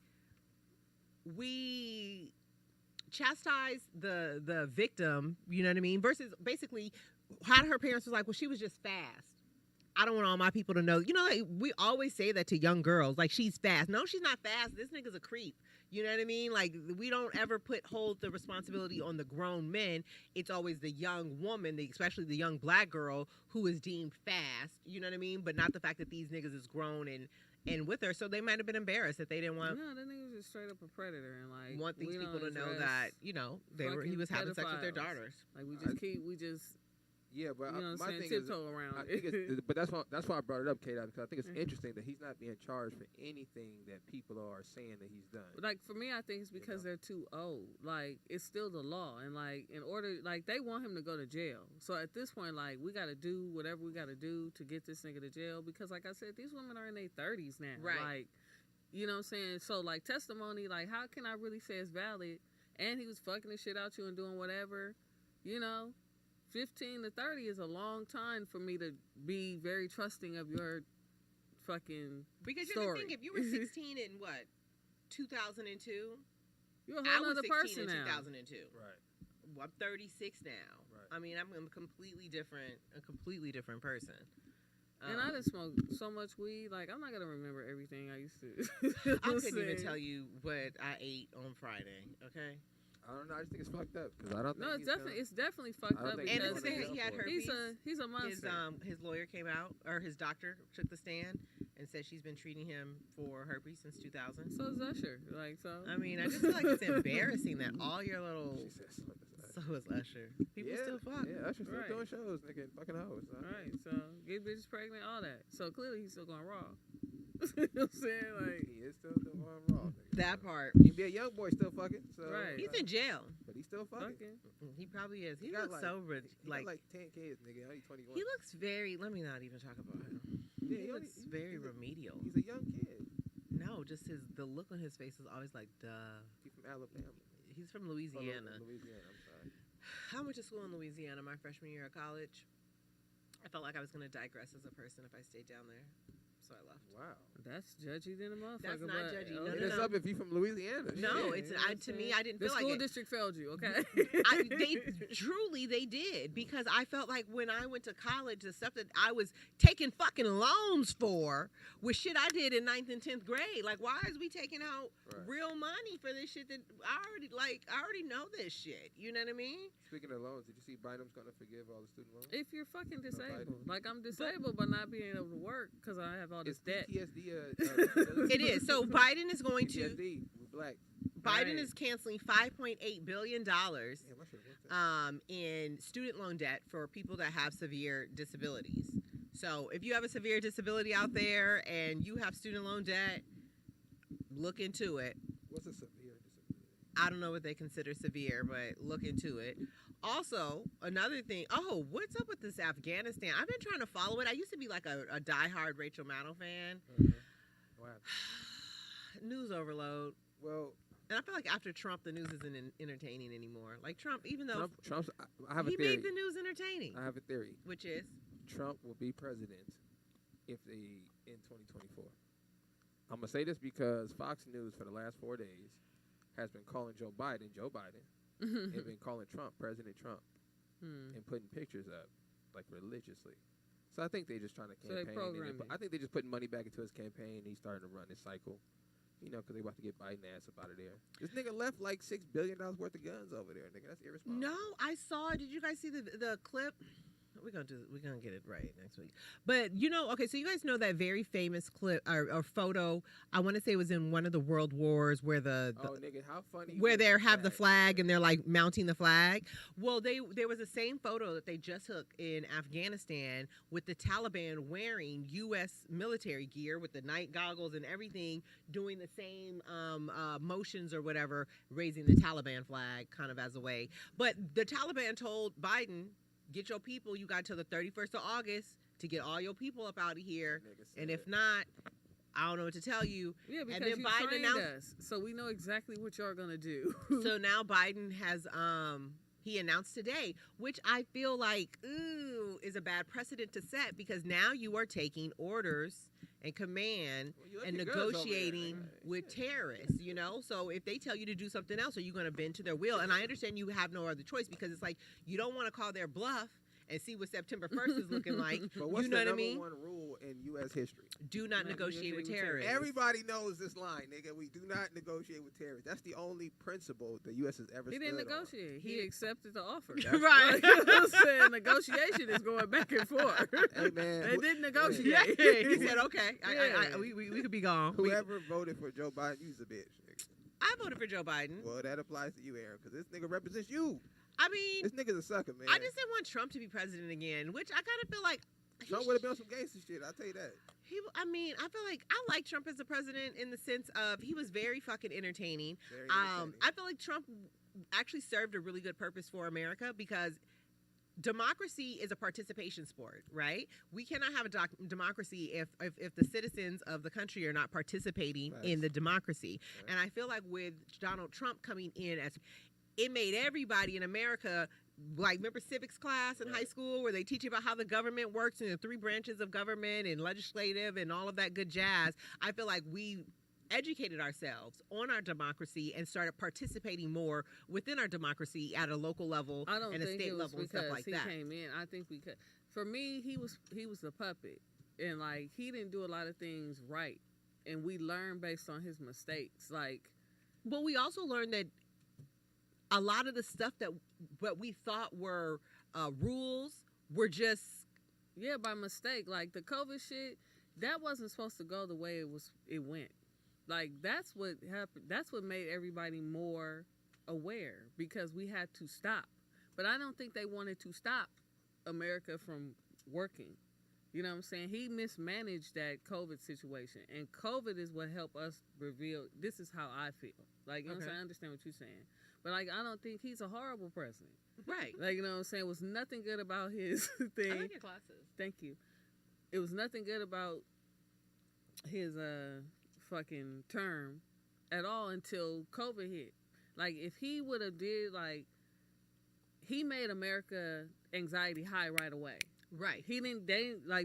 we chastise the victim, you know what I mean? Versus basically how her parents was like, well, she was just fast. I don't want all my people to know. You know, like, we always say that to young girls, like she's fast. No, she's not fast. This nigga's a creep. You know what I mean? Like we don't ever hold the responsibility on the grown men. It's always the young woman, especially the young black girl who is deemed fast. You know what I mean? But not the fact that these niggas is grown and with her. So they might have been embarrassed that they didn't want No, that nigga was just straight up a predator, and like want these we people don't to know address- that, you know, he was having sex with their pedophiles. daughters. Like we just Yeah, but you know what my I'm saying, thing is, tiptoe around I it. think it's, but that's why I brought it up, Kate, because I think it's Mhm. interesting that he's not being charged for anything that people are saying that he's done. Like for me, I think it's because they're too old. Like it's still the law, and like in order, like they want him to go to jail. So at this point, like we got to do whatever we got to do to get this nigga to jail because, like I said, these women are in their 30s now. Right. Like, you know what I'm saying? So like testimony, like how can I really say it's valid? And he was fucking the shit out you and doing whatever, you know. 15 to 30 is a long time for me to be very trusting of your fucking Because you story. think if you were 16 in what, 2002? You're a I whole was other 16 person in now. 2002. Right. Well, I'm 36 now. Right. I mean, I'm a completely different person. And I just smoked so much weed, like I'm not gonna remember everything I used to. I couldn't even tell you what I ate on Friday. Okay. I don't know. I just think it's fucked up because I don't. No, think it's definitely fucked I don't up think And he's this because is going to he had jail for it. herpes. he's a monster. His lawyer came out, or his doctor took the stand and said she's been treating him for herpes since 2000. So is Usher, like so. I mean, I just feel like it's embarrassing that all your little. She said something. So is Usher. People still fuck. Yeah, Usher's still Right. doing shows, nigga, fucking hoes. All right, so get bitches pregnant, all that. So clearly he's still going raw. You know what I'm saying? Like, he is still doing wrong. Nigga. That part. He be a young boy still fucking. So, Right. He's in jail. But he's still fucking. He probably is. He got looks like- so rich. He Like, got like 10 kids, nigga. Only 21. he looks very. Let me not even talk about him. Yeah, He looks he's very a- remedial. He's a young kid. No, just the look on his face is always like, duh. He's from Alabama. He's from Oh, Louisiana. Louisiana, I'm sorry. I went to school in Louisiana my freshman year of college. I felt like I was going to digress as a person if I stayed down there, so I left. Wow. that's judgy than a motherfucker. That's not but, judgy. No, okay. Hit no, us no. up if you from Louisiana. No, Shit. it's You know what I'm to me. saying? I didn't The feel like school it. district failed you, okay? They did because I felt like when I went to college, the stuff that I was taking fucking loans for was shit I did in 9th and 10th grade. Like, why is we taking out Right. real money for this shit that I already know this shit. You know what I mean? Speaking of loans, did you see Biden's going to forgive all the student loans? If you're fucking Biden. disabled, like I'm disabled by not being able to work because I have all this It's debt. PTSD. It is. So Biden is going to. PTSD. We're black. Biden Right. is canceling $5.8 billion Damn, I should've looked at in student loan debt for people that have severe disabilities. So if you have a severe disability out there and you have student loan debt, look into it. What's a severe disability? I don't know what they consider severe, but look into it. Also, another thing. Oh, what's up with this Afghanistan? I've been trying to follow it. I used to be like a diehard Rachel Maddow fan. Wow. News overload. Well, And I feel like after Trump, the news isn't entertaining anymore. Like Trump, even though Trump's. I have a he theory. made the news entertaining, I have a theory. which is Trump will be president if they in 2024. I'm gonna say this because Fox News for the last 4 days has been calling Joe Biden, and been calling Trump President Trump, and putting pictures up like religiously. So I think they're just trying to So they campaign. program I think they're just putting money back into his campaign. He's starting to run this cycle. You know, because they about to get Biden ass up out of there. This nigga left like $6 billion worth of guns over there, nigga. That's irresponsible. no. I saw. Did you guys see the clip? We're gonna get it right next week. But okay. So you guys know that very famous clip or photo. I want to say it was in one of the world wars where the Oh, nigga, how funny. where was they have the that? flag and they're like mounting the flag. Well, there was the same photo that they just took in Afghanistan with the Taliban wearing U.S. military gear with the night goggles and everything, doing the same motions or whatever, raising the Taliban flag kind of as a way. But the Taliban told Biden, get your people, you got till the 31st of August to get all your people up out of here. Nigga said And if it. not, I don't know what to tell you. Yeah, because then you Biden trained announced- us, so we know exactly what y'all gonna do. So now Biden has he announced today, which I feel like is a bad precedent to set because now you are taking orders and command Well, you left and your guns over there, negotiating nigga. with Shit. terrorists, So if they tell you to do something else, are you going to bend to their will? And I understand you have no other choice because it's like you don't want to call their bluff and see what September 1st is looking like. But what's You know the what I number mean? one rule in U.S. history? Do not negotiate with terrorists. Everybody knows this line, nigga. We do not negotiate with terrorists. That's the only principle the U.S. has ever He stood didn't on. negotiate. He accepted the offer. Right. Like, you know what I'm saying? Negotiation is going back and forth. Hey, man. They didn't negotiate. Yeah, he said, okay, Yeah. we could be gone. Whoever voted for Joe Biden, you's a bitch. Nigga. I voted for Joe Biden. Well, that applies to you, Aaron, because this nigga represents you. I mean, This nigga's a sucker, man. I just didn't want Trump to be president again, which I kind of feel like Trump would have been on some gangster shit. I'll tell you that. I feel like I like Trump as a president in the sense of he was very fucking entertaining. Very entertaining. I feel like Trump actually served a really good purpose for America because democracy is a participation sport, right? We cannot have a democracy if the citizens of the country are not participating in the democracy. Right. And I feel like with Donald Trump coming in it made everybody in America, like, remember civics class in high school where they teach you about how the government works and the 3 branches of government and legislative and all of that good jazz. I feel like we educated ourselves on our democracy and started participating more within our democracy at a local level I don't and a think state it was level and stuff because like he that. came in. I think because for me, he was the puppet, and like he didn't do a lot of things right, and we learned based on his mistakes. Like, But we also learned that a lot of the stuff that what we thought were rules were just yeah, by mistake. Like the COVID shit, that wasn't supposed to go the way it went. Like that's what happened. That's what made everybody more aware because we had to stop. But I don't think they wanted to stop America from working. You know what I'm saying? He mismanaged that COVID situation. And COVID is what helped us reveal, this is how I feel. Like, you know what I'm saying? I understand what you're saying. But, like, I don't think he's a horrible president. Right. Like, you know what I'm saying? It was nothing good about his thing. I like your glasses. Thank you. It was nothing good about his fucking term at all until COVID hit. Like, if he would have did, like, he made America anxiety high right away. Right.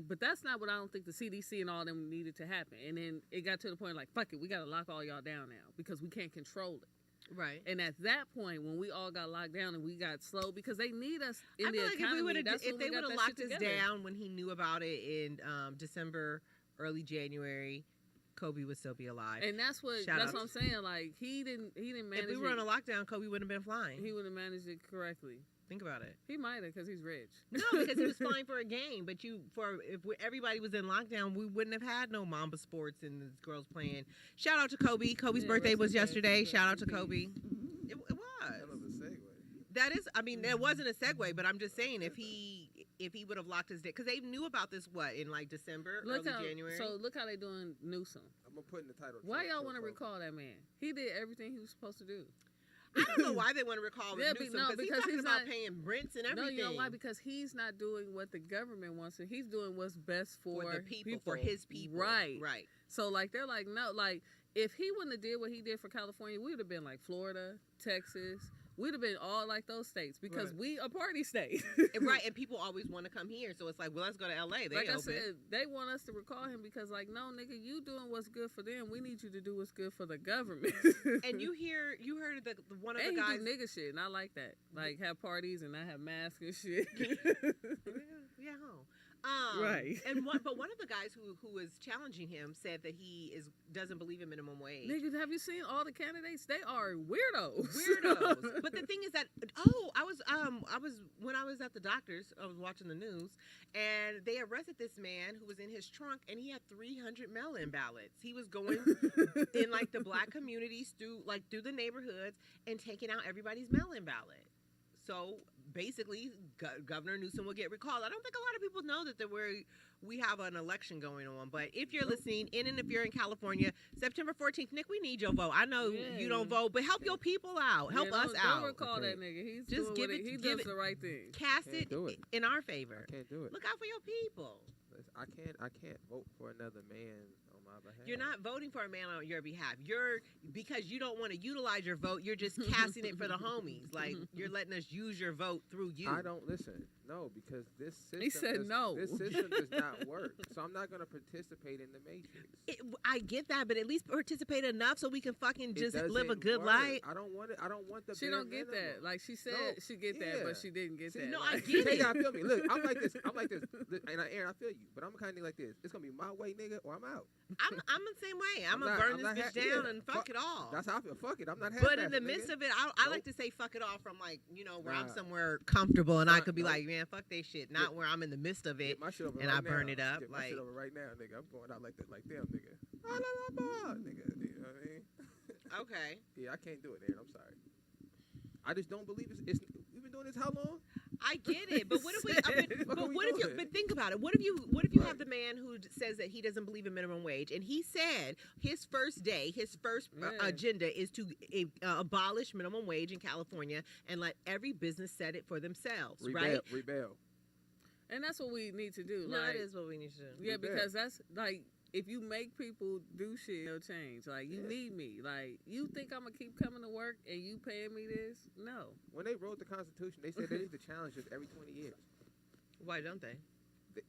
But that's not what I don't think the CDC and all them needed to happen. And then it got to the point like, fuck it, we got to lock all y'all down now because we can't control it. Right. And at that point, when we all got locked down and we got slow, because they need us in the like economy. if they would have locked us down when he knew about it in December, early January, Kobe would still be alive. And that's what I'm saying. Like he didn't manage. If we were on a lockdown, Kobe wouldn't have been flying. He would have managed it correctly. Think about it. He might have because he's rich. No, because he was flying for a game. But everybody was in lockdown, we wouldn't have had no Mamba sports and the girls playing. Shout out to Kobe. Kobe's birthday was yesterday. Shout out to Kobe. It was. That was a segue. That is. I mean, it wasn't a segue, but I'm just saying if he would have locked his day, because they knew about this in like December, early January. So look how they doing Newsom. I'm gonna put in the title. Why y'all want to recall that man? He did everything he was supposed to do. I don't know why they want to recall Newsom, because he's talking about paying rents and everything. No, you know why? Because he's not doing what the government wants to. He's doing what's best for the people, for his people. Right. Right. So, like, they're like, no, like, if he wouldn't have did what he did for California, we would have been like Florida, Texas. We'd have been all like those states because we a party state. Right, and people always want to come here. So it's like, well, let's go to L.A. They like open. I said, they want us to recall him because, like, no, nigga, you doing what's good for them. We need you to do what's good for the government. And you heard the one of and the guys. He do nigga shit, and I like that. Like, have parties and not have masks and shit. Yeah. Right. But one of the guys who was challenging him said that he doesn't believe in minimum wage. Niggas, have you seen all the candidates? They are weirdos. But the thing is that I was when I was at the doctor's, I was watching the news, and they arrested this man who was in his trunk, and he had 300 mail-in ballots. He was going in like the black communities through the neighborhoods and taking out everybody's mail-in ballot. So basically, Governor Newsom will get recalled. I don't think a lot of people know that we have an election going on. But if you're listening, and if you're in California, September 14th, Nick, we need your vote. I know you don't vote, but help your people out. Help us out. Don't recall that nigga. He's just doing he does the right thing. Cast it in our favor. I can't do it. Look out for your people. I can't vote for another man on my behalf. You're not voting for a man on your behalf. Because you don't want to utilize your vote, you're just casting it for the homies. Like, you're letting us use your vote through you. I don't listen. No, because this system. He said no. This system does not work. So I'm not going to participate in the matrix. I get that, but at least participate enough so we can fucking just live a good work. life. I don't want it. I don't want the. She don't get minimum. that. Like she said, she get that, but she didn't get that. No, like, I get it. You feel me? Look, I'm like this. And Aaron, I feel you, but I'm kind of like this. It's gonna be my way, nigga, or I'm out. I'm the same way. I'm gonna burn this bitch down and fuck it all. That's how I feel. Fuck it. I'm not happy. But in the midst of it, I like to say fuck it all from like, where I'm somewhere comfortable and I could be like, man, fuck that shit. Not where I'm in the midst of it and I burn it up. Get my shit over right now, nigga. I'm going out like that, like them, nigga. Nigga, you know what I mean? Okay. Yeah, I can't do it, Aaron. I'm sorry. I just don't believe it's. We've been doing this how long? I get it, but what if but think about it. What if you have the man who says that he doesn't believe in minimum wage, and he said his first agenda is to abolish minimum wage in California and let every business set it for themselves, right? Rebel. And that's what we need to do. No, like, that is what we need to do. Yeah, because that's like, if you make people do shit, it'll change. Like, you need me. Like, you think I'm going to keep coming to work and you paying me this? No. When they wrote the Constitution, they said they need to challenge this every 20 years. Why don't they?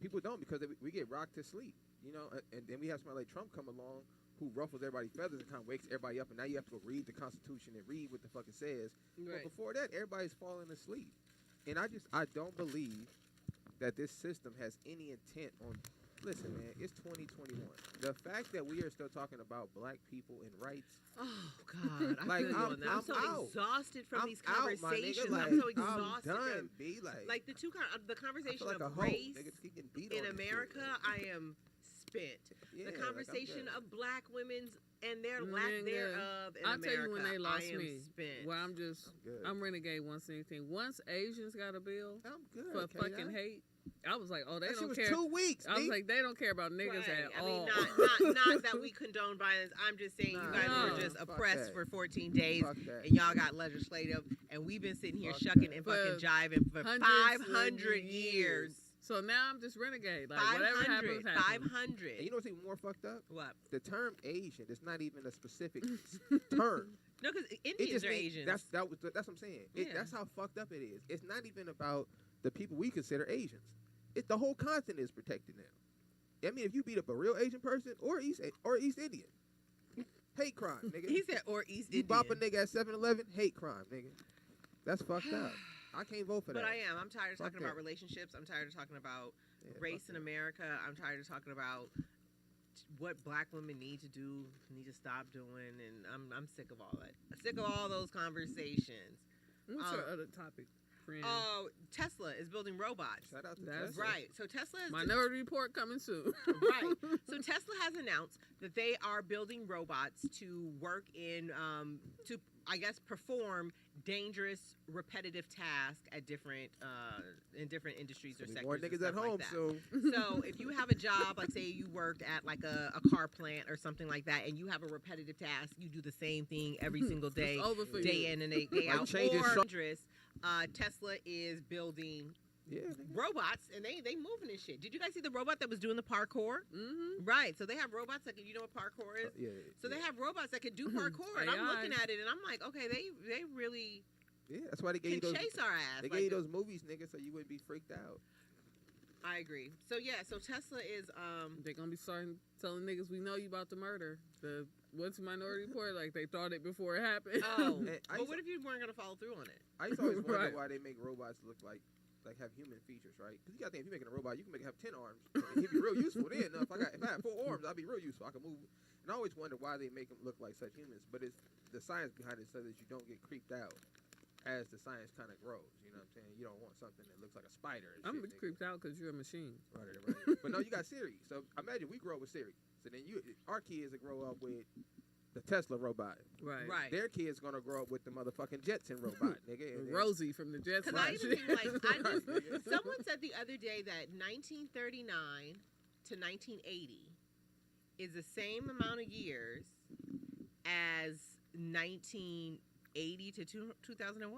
People don't, because we get rocked to sleep, and then we have somebody like Trump come along who ruffles everybody's feathers and kind of wakes everybody up, and now you have to go read the Constitution and read what the fuck it says. Right. But before that, everybody's falling asleep. And I don't believe that this system has any intent on. Listen, man, it's 2021. The fact that we are still talking about black people and rights. Oh God, I'm so exhausted from these conversations. Like, I'm so exhausted. I'm done. Like the conversation like of race in America. I am spent. Yeah, the conversation of black women's and their lack Nigga, thereof in I'll America. tell you when they lost I am me. spent. Well, Good. I'm renegade once anything. Once Asians got a bill I'm good. for K.I. fucking hate, I was like, oh, they That shit don't was care. 2 weeks. I was B. like, they don't care about niggas Right. at I all. mean, not that we condone violence. I'm just saying you guys No. were just Fuck oppressed that. for 14 days, Fuck that. and y'all got legislative, and we've been sitting here Fuck shucking that. and For fucking jiving for hundreds of 500 years. So now I'm just renegade. Like whatever 500. happens, happens. 500. And you know what's even more fucked up? What? The term Asian is not even a specific term. No, because It Indians just are means Asians. that's what I'm saying. Yeah. That's how fucked up it is. It's not even about the people we consider Asians. The whole continent is protected now. I mean, if you beat up a real Asian person or East Indian, hate crime, nigga. He said, or East You Indian. bop a nigga at 7-Eleven, hate crime, nigga. That's fucked up. I can't vote for But that. I am. I'm tired of Fuck talking about that. relationships. I'm tired of talking about Yeah, race fuck in that. America. I'm tired of talking about what black women need to do, need to stop doing, and I'm sick of all that. I'm sick of all those conversations. What's your other topic, friend? Oh, Tesla is building robots. Shout out to That's Tesla. Right. So Tesla is Minority Report coming soon. right. So Tesla has announced that they are building robots to work in, to I guess perform dangerous, repetitive tasks at different, in different industries or Be sectors. more and niggas stuff at like home that. soon. So if you have a job, like say you worked at like a car plant or something like that, and you have a repetitive task, you do the same thing every single day, It's over for day you. in and day Like out. changing Or shop- dangerous, Tesla is building Yeah, nigga. robots, and they moving and shit. Did you guys see the robot that was doing the parkour? Mm-hmm. Right. So they have robots that can, you know what parkour is? Yeah. So they yeah. have robots that can do parkour, and I'm AI. looking at it, and I'm like, okay, they really Yeah, that's why they gave can you those. chase our ass. They Like, gave you those movies, nigga, so you wouldn't be freaked out. I agree. So yeah, so Tesla is They're gonna be starting telling niggas we know you about the murder. The what's Minority Report? Like they thought it before it happened. oh, And I but used what if you weren't gonna follow through on it? I used to always wonder Right. why they make robots look like have human features, right? Because you got to think, if you're making a robot, you can make it have 10 arms. He'd be real useful then. If I had 4 arms, I'd be real useful. I can move. And I always wonder why they make them look like such humans. But it's the science behind it so that you don't get creeped out as the science kind of grows. You know what I'm saying? You don't want something that looks like a spider. And I'm shit, nigga. creeped out because you're a machine. Right. But no, you got Siri. So imagine we grow up with Siri. So then our kids will grow up with the Tesla robot. Right. Right. Their kids gonna grow up with the motherfucking Jetson robot, nigga. And then- Rosie from the Jets. Because I watch. even think like Right. someone said the other day that 1939 to 1980 is the same amount of years as 1980 to 2001,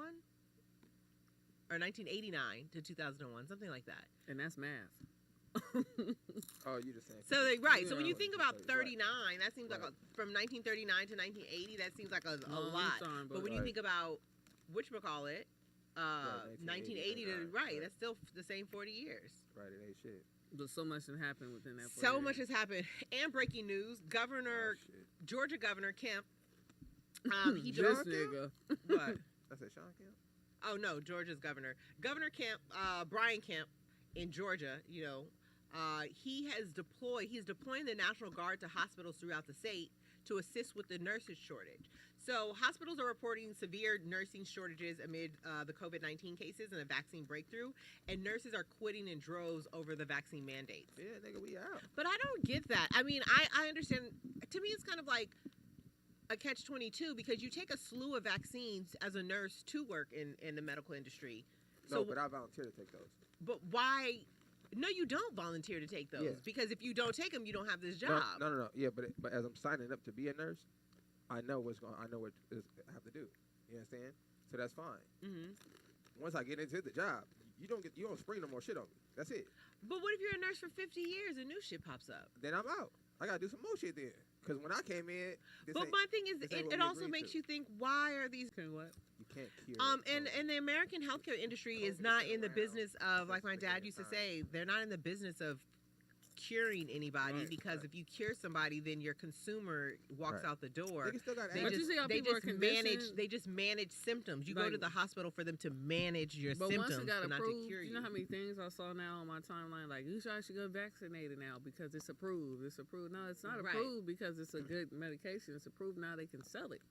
or 1989 to 2001, something like that. and that's math. Oh, you just saying. So they, right. So when you Yeah. think about Right. 39, that seems like Right. from 1939 to 1980, that seems like a Long lot. time, But when you Right. think about whatchamacallit, 1980 to right. right, that's still the same 40 years. Right, it ain't shit. But so much has happened within that. So 40 much years. has happened. And breaking news: Governor, Oh, shit. Georgia Governor Kemp, he This just nigga. what? I said Sean Kemp. Oh no, Georgia's governor, Governor Kemp, Brian Kemp, in Georgia. You know, he's deploying the National Guard to hospitals throughout the state to assist with the nurses shortage. So hospitals are reporting severe nursing shortages amid the COVID-19 cases and a vaccine breakthrough, and nurses are quitting in droves over the vaccine mandates. Yeah, nigga, we out. But I don't get that. I mean, I understand. To me, it's kind of like a catch-22 because you take a slew of vaccines as a nurse to work in the medical industry. No, but I volunteer to take those. But why? No, you don't volunteer to take those Yeah. because if you don't take them, you don't have this job. No. Yeah, but as I'm signing up to be a nurse, I know what I have to do. You understand? So that's fine. hmm Once I get into the job, you don't spring no more shit on me. That's it. But what if you're a nurse for 50 years and new shit pops up? Then I'm out. I gotta do some more shit then. Cause when I came in, But my thing is, this ain't what it we also agreed makes to. you think: why are these? Okay, what? you can't cure. And COVID. the American healthcare industry is COVID's not been in the around business of, like since my the dad beginning used to of say, they're not in the business of curing anybody Right, because right. if you cure somebody, then your consumer walks Right. out the door. Niggas still got They But you just, see how they people are just manage. conditioned? They just manage symptoms. You go Like- to the hospital for them to manage your But symptoms, once it got but not to approved, cure you you. know how many things I saw now on my timeline? Like, you should get vaccinated now because it's approved. It's approved. No, it's not Right. approved because it's a good medication. It's approved now they can sell it.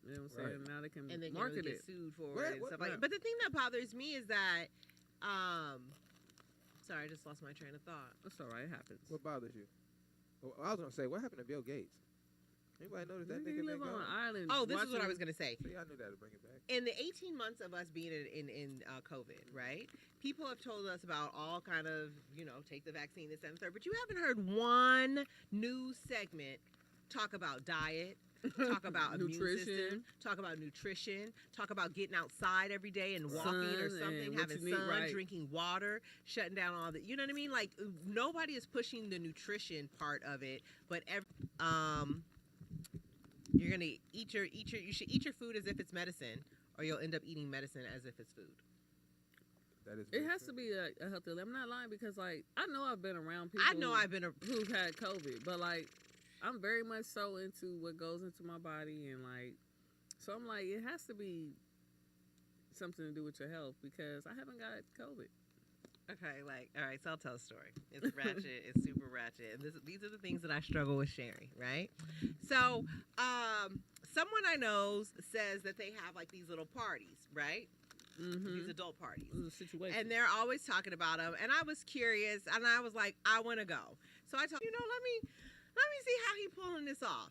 You know what I'm saying? Right. Now they can and then market get it. sued for What- it and what- stuff like right. that. But the thing that bothers me is that, sorry, I just lost my train of thought. That's all right. It happens. What bothers you? Well, I was gonna say, what happened to Bill Gates? Anybody notice that Nigga, nigga you that live on gone? an island. Oh, this is what I watching- was gonna say. See, I knew that to bring it back. In the 18 months of us being in COVID, right? People have told us about all kind of, take the vaccine, this and the third, but you haven't heard one news segment talk about diet, talk about immune system, talk about nutrition, talk about getting outside every day and walking or Sun something, and what having you need, sun, right. drinking water, shutting down all the, you know what I mean? Like nobody is pushing the nutrition part of it, but you're gonna you should eat your food as if it's medicine, or you'll end up eating medicine as if it's food. That is. It has to be a healthy. I'm not lying because, like, I know I've been around people. I know I've been who've had COVID, but like, I'm very much so into what goes into my body, and like, so I'm like, it has to be something to do with your health because I haven't got COVID. Okay, all right, so I'll tell a story. It's ratchet, it's super ratchet. And these are the things that I struggle with sharing, right? So, someone I know says that they have like these little parties, right? Mm-hmm. These adult parties. It was a situation. And they're always talking about them. And I was curious, and I was like, I want to go. So I told let me see how he pulling this off.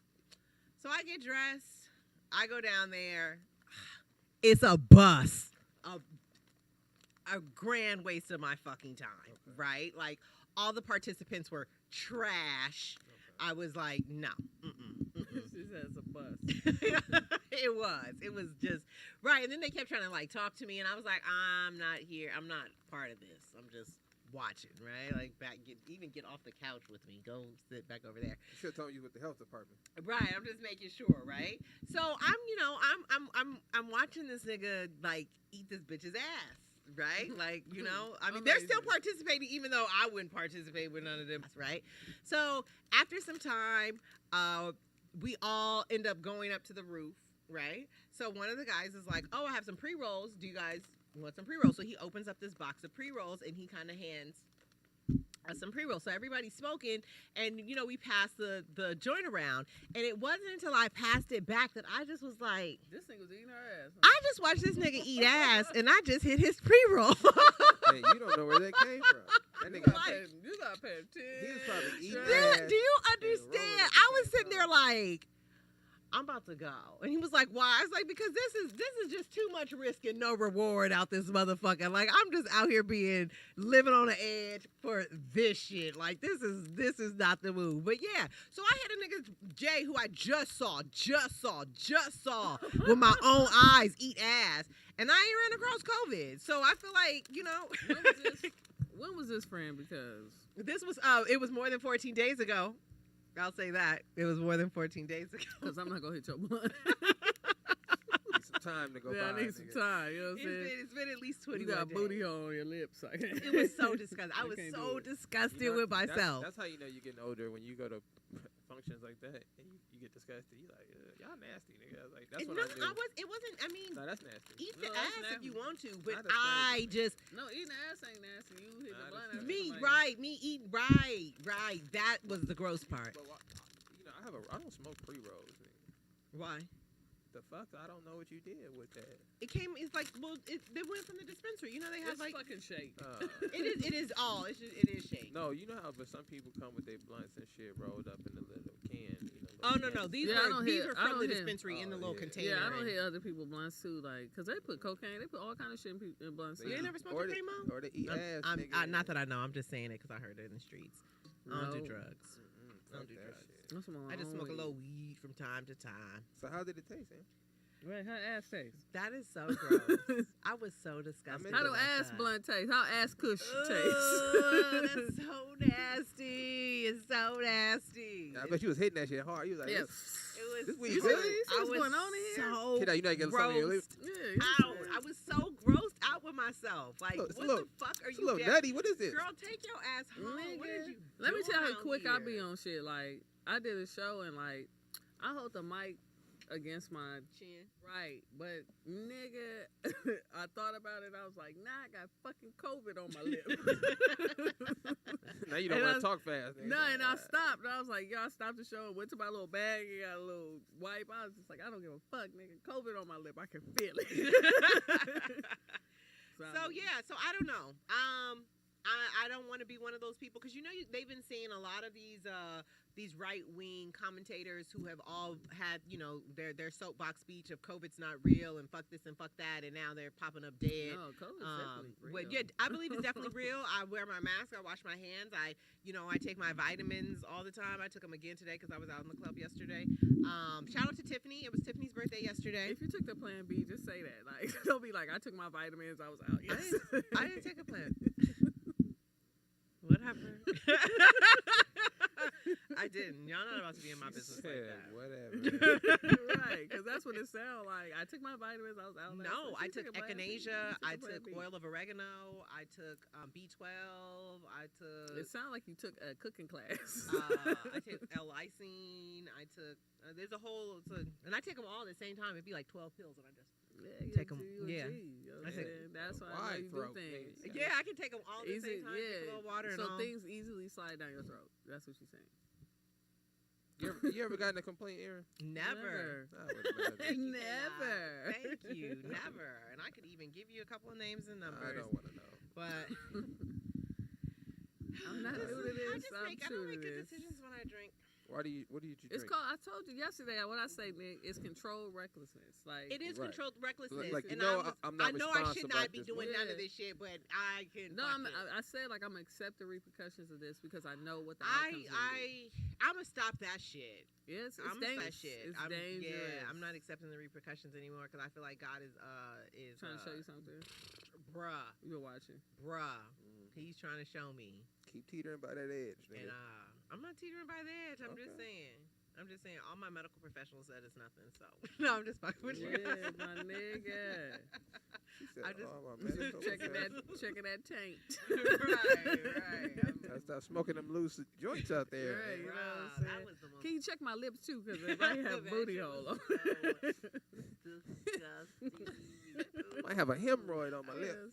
So I get dressed, I go down there. It's a bus. A grand waste of my fucking time, right? Like, all the participants were trash. I was like, no. This has a bus. It was just, right. And then they kept trying to, like, talk to me, and I was like, I'm not here. I'm not part of this. I'm just watching, right? Like, get off the couch with me. Go sit back over there. You should have told you with the health department. Right, I'm just making sure, right? So I'm watching this nigga like eat this bitch's ass, right? Like, I mean, they're still participating even though I wouldn't participate with none of them, right? So after some time, we all end up going up to the roof, right? So one of the guys is like, "Oh, I have some pre-rolls. Do you guys want some pre-rolls?" So he opens up this box of pre-rolls and he kind of hands some pre-rolls. So everybody's smoking, and we passed the joint around, and it wasn't until I passed it back that I just was like, This thing was eating her ass. I just watched this nigga eat ass, and I just hit his pre-roll. Hey, you don't know where that came from. That nigga, You not paying attention. he was probably eating do ass. you understand? rolling at the I was same sitting there time. like, I'm about to go. And he was like, why? I was like, because this is just too much risk and no reward out this motherfucker. Like, I'm just out here living on the edge for this shit. Like, this is not the move. But yeah, so I had a nigga, Jay, who I just saw with my own eyes eat ass. And I ain't ran across COVID. So I feel like, When was this friend? Because this was, it was more than 14 days ago. I'll say that. It was more than 14 days ago. I'm not going to hit your blunt. Need some time to go Yeah, by. I need some time. You know what I'm saying? It's been at least 20 You got days. booty hole on your lips. It was so disgusting. I was can't so do it. disgusted with myself. That's how you know you're getting older when you go to functions like that and you get disgusted. You like, y'all nasty, nigga. I was like, that's what I knew. It wasn't. I mean, No, that's nasty. eat No, the that's ass if nasty. you want to, but Not as I just No, eating ass ain't nasty. You hit the Nah, blunt. that's after me somebody- me eat right. That was the gross part. But I don't smoke pre-rolls. Nigga. Why? The fuck? I don't know what you did with that. It's like, well, they went from the dispensary. They have It's like fucking shake. it is all. It is shake. No, you know how, but some people come with their blunts and shit rolled up in a little can. Oh no, these Yeah, I are don't these hit- are I from don't the hit- dispensary in the Oh, little yeah. container. Yeah, I don't and- hit other people blunts too, like, cause they put cocaine, they put all kind of shit in blunts. You ain't too. never smoked cocaine, Mo? Or they eat ass. Not that I know. I'm just saying it because I heard it in the streets. I don't do No. drugs. I don't do that drugs. shit. I'm smoking my I just own smoke a weed. little weed from time to time. So how did it taste, man? Right, how ass taste? That is so gross. I was so disgusted. How do with ass myself. blunt taste? How ass kush Ugh, taste? that's so nasty. It's so nasty. I bet you was hitting that shit hard. You was like, Yeah. It was. This weed You good. see I what's was going on in here? so Kid, you know you get something in your lip. grossed Yeah, you out. see. I was so grossed out with myself. Like, Look, it's a what little- the fuck are It's a you little doing? nutty. What is this? Girl, take your ass home. What did you Let me do tell you how around quick I be here? on shit. Like, I did a show and like, I hold the mic against my Chin. right, but nigga, I thought about it. I was like, nah, I got fucking COVID on my lip. Now you don't And want I- to talk fast. nigga. No, and I stopped. And I was like, yo, I stopped the show and went to my little bag and got a little wipe. I was just like, I don't give a fuck, nigga. COVID on my lip. I can feel it. So yeah, so I don't know. I don't want to be one of those people because they've been seeing a lot of these right wing commentators who have all had their soapbox speech of COVID's not real and fuck this and fuck that, and now they're popping up dead. No, COVID's definitely real. Yeah, I believe it's definitely real. I wear my mask. I wash my hands. I take my vitamins all the time. I took them again today because I was out in the club yesterday. Shout out to Tiffany. It was Tiffany's birthday yesterday. If you took the Plan B, just say that. Like, don't be like, I took my vitamins. I was out. Yes. I didn't take a plan. Whatever. I didn't. Y'all not about to be in my business like that. Whatever. Right, because that's what it sounds like. I took my vitamins. I was out. No, I took echinacea. I took B. oil of oregano. I took B12. I took. It sounded like you took a cooking class. I took L-lysine. I took. There's a whole. And I take them all at the same time. It'd be like 12 pills, and I just. Take them. Yeah. That's why I know you do things. Yeah, I can take them all at the same time. Yeah. Take a little water so and all. things easily slide down your throat. That's what she's saying. You ever gotten a complaint, Erin? Never. Never. Thank you. Never. And I could even give you a couple of names and numbers. I don't want to know. But I'm not doing this. I don't make good decisions when I drink. What did you drink? It's called. I told you yesterday. What I say, Nick, it's controlled recklessness. Like it is controlled recklessness. Like and I'm not I know I should not responsible be doing none of this shit, but I can. No, I said like I'm gonna accept the repercussions of this because I know what the outcomes I'm gonna stop that shit. Yes, I'm dangerous. That shit. It's dangerous. Yeah, I'm not accepting the repercussions anymore because I feel like God is trying to show you something. Bruh, you're watching. Bruh, He's trying to show me. Keep teetering by that edge, nigga. And I'm not teetering by the edge. I'm just saying. All my medical professionals said it's nothing. So no, I'm just fucking with you. Yeah, my nigga. She said, my medical checking that tank. right. I start smoking them loose joints out there. Right, you know what I'm saying? That was the most. Can you check my lips too? Because they might have booty hole on. Disgusting. Might have a hemorrhoid on my lip.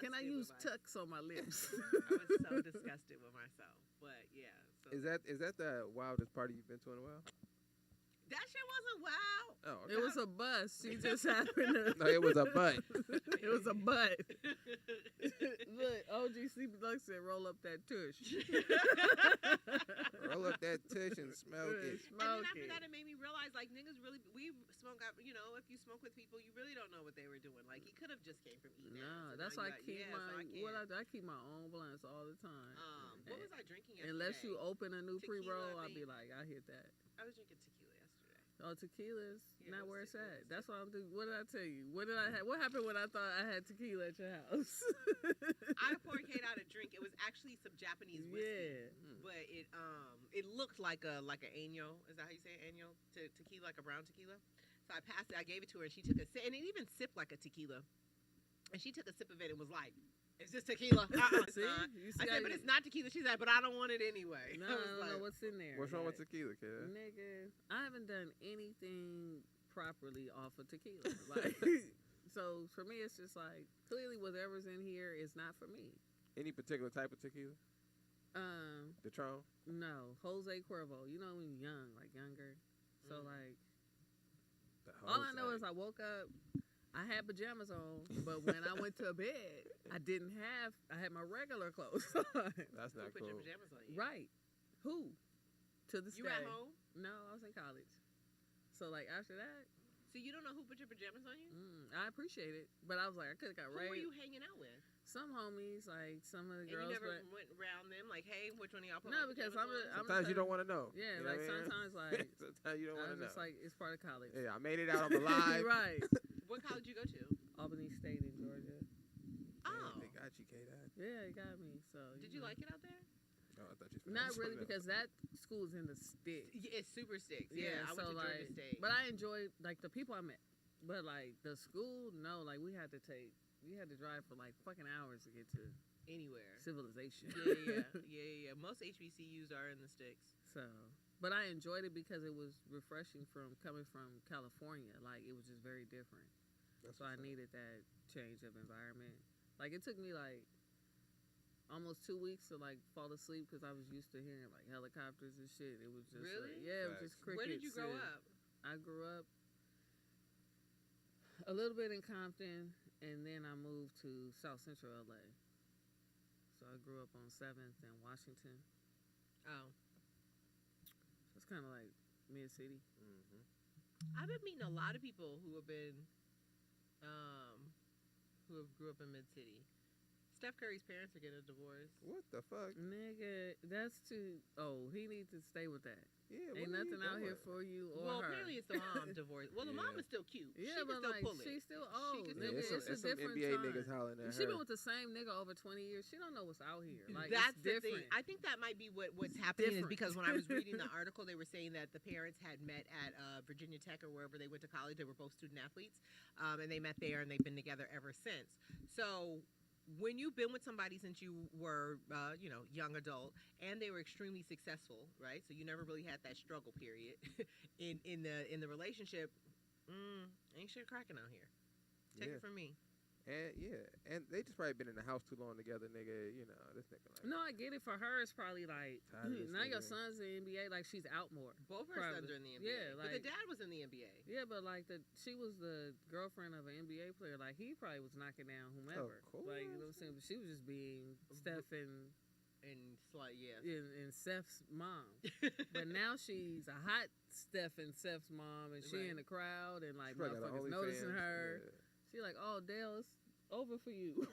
Can I use tucks on my lips? I was so disgusted with myself. But yeah. So. Is that the wildest party you've been to in a while? That shit wasn't wild. Oh, okay. It was a bus. She just happened to. No, it was a butt. It was a butt. Look, OGC Deluxe said, "Roll up that tush." Roll up that tush and smoke it. And then after that, it made me realize, like, niggas really, we smoke out. You know, if you smoke with people, you really don't know what they were doing. Like, he could have just came from eating. No, that's why I keep I keep my own blunts all the time. What was I drinking yesterday? Unless you open a new Tequila, pre-roll, I'll be like, I hit that. I was drinking tequila yesterday. Oh, tequila's not where it's at. That's what what I'm doing. What did I tell you? What happened when I thought I had tequila at your house? I poured Kate out a drink. It was actually some Japanese whiskey, but it looked like a año. Is that how you say it? Año? Tequila, like a brown tequila. So I passed it. I gave it to her, and she took a sip, and it even sipped like a tequila. And she took a sip of it and was like, "Is this tequila?" See? I said, "But it's not tequila." She's like, "But I don't want it anyway." No, I don't know what's in there. What's wrong with tequila, kid? Nigga, I haven't done anything properly off of tequila. Like, so for me, it's just like, clearly whatever's in here is not for me. Any particular type of tequila? Patron? No, Jose Cuervo. You know when you're young, like younger. So like, all I know is I woke up. I had pajamas on, but when I went to bed, I had my regular clothes on. That's not cool. Put your cool. pajamas on you. Right. Who? To this You day. at home? No, I was in college. So like after that. So you don't know who put your pajamas on you? I appreciate it, but I was like, I could have got raped. Who were you hanging out with? Some homies, like some of the girls. And you never went around them, like, hey, which one of y'all put No, because sometimes you don't want to know. Yeah, you know like sometimes like. Sometimes you don't want to know. It's like it's part of college. Yeah, I made it out. I'm alive. Right. What college you go to? Albany State in Georgia. Oh. They got you, K-Dot. Yeah, it got me. So. Did you like it out there? No, I thought you. Not really, because that school is in the sticks. Yeah, it's super sticks. Yeah, I went to Georgia State. But I enjoyed like the people I met. But like the school, no, like we had to drive for like fucking hours to get to anywhere. Civilization. Yeah. Most HBCUs are in the sticks. So, but I enjoyed it because it was refreshing from coming from California. Like it was just very different. So I needed that change of environment. Like it took me like almost 2 weeks to like fall asleep because I was used to hearing like helicopters and shit. It was just really? It was just crickets. Where did you grow up? I grew up a little bit in Compton, and then I moved to South Central LA. grew up on 7th and Washington. Oh, So it's kind of like mid-city. Mm-hmm. I've been meeting a lot of people who have grew up in mid city. Steph Curry's parents are getting a divorce. What the fuck? Nigga, that's too... Oh, he needs to stay with that. Yeah, Ain't what are you nothing out here doing? for you or Well, her. apparently it's the mom divorce. Well, the mom Yeah. is still cute. Yeah, she but can still like pull it. she's still She old. can Nigga, still Yeah, it's a it's some different NBA time. niggas hollering at She her. been with the same nigga over 20 years. She don't know what's out here. Like That's it's the different. thing. I think that might be what's happening is different. because when I was reading the article, they were saying that the parents had met at Virginia Tech or wherever they went to college. They were both student athletes, and they met there, and they've been together ever since. So when you've been with somebody since you were, young adult, and they were extremely successful, right? So you never really had that struggle period in the relationship. Ain't shit cracking out here. Take Yeah. it from me. And they just probably been in the house too long together, nigga. You know, this nigga like. No, I get it. For her, it's probably like Tired of this now your nigga. son's in the NBA. Like she's out more. Both her Probably. sons are in the NBA. Yeah, but the like- dad was in the NBA. Yeah, but like she was the girlfriend of an NBA player. Like he probably was knocking down whomever. course. Like you know what I'm saying. But she was just being Steph and and Steph's mom. But now she's a hot Steph and Steph's mom, and she Right. in the crowd, and like She probably got a motherfuckers noticing OnlyFans. her. Yeah. She like, oh Dale, it's over for you.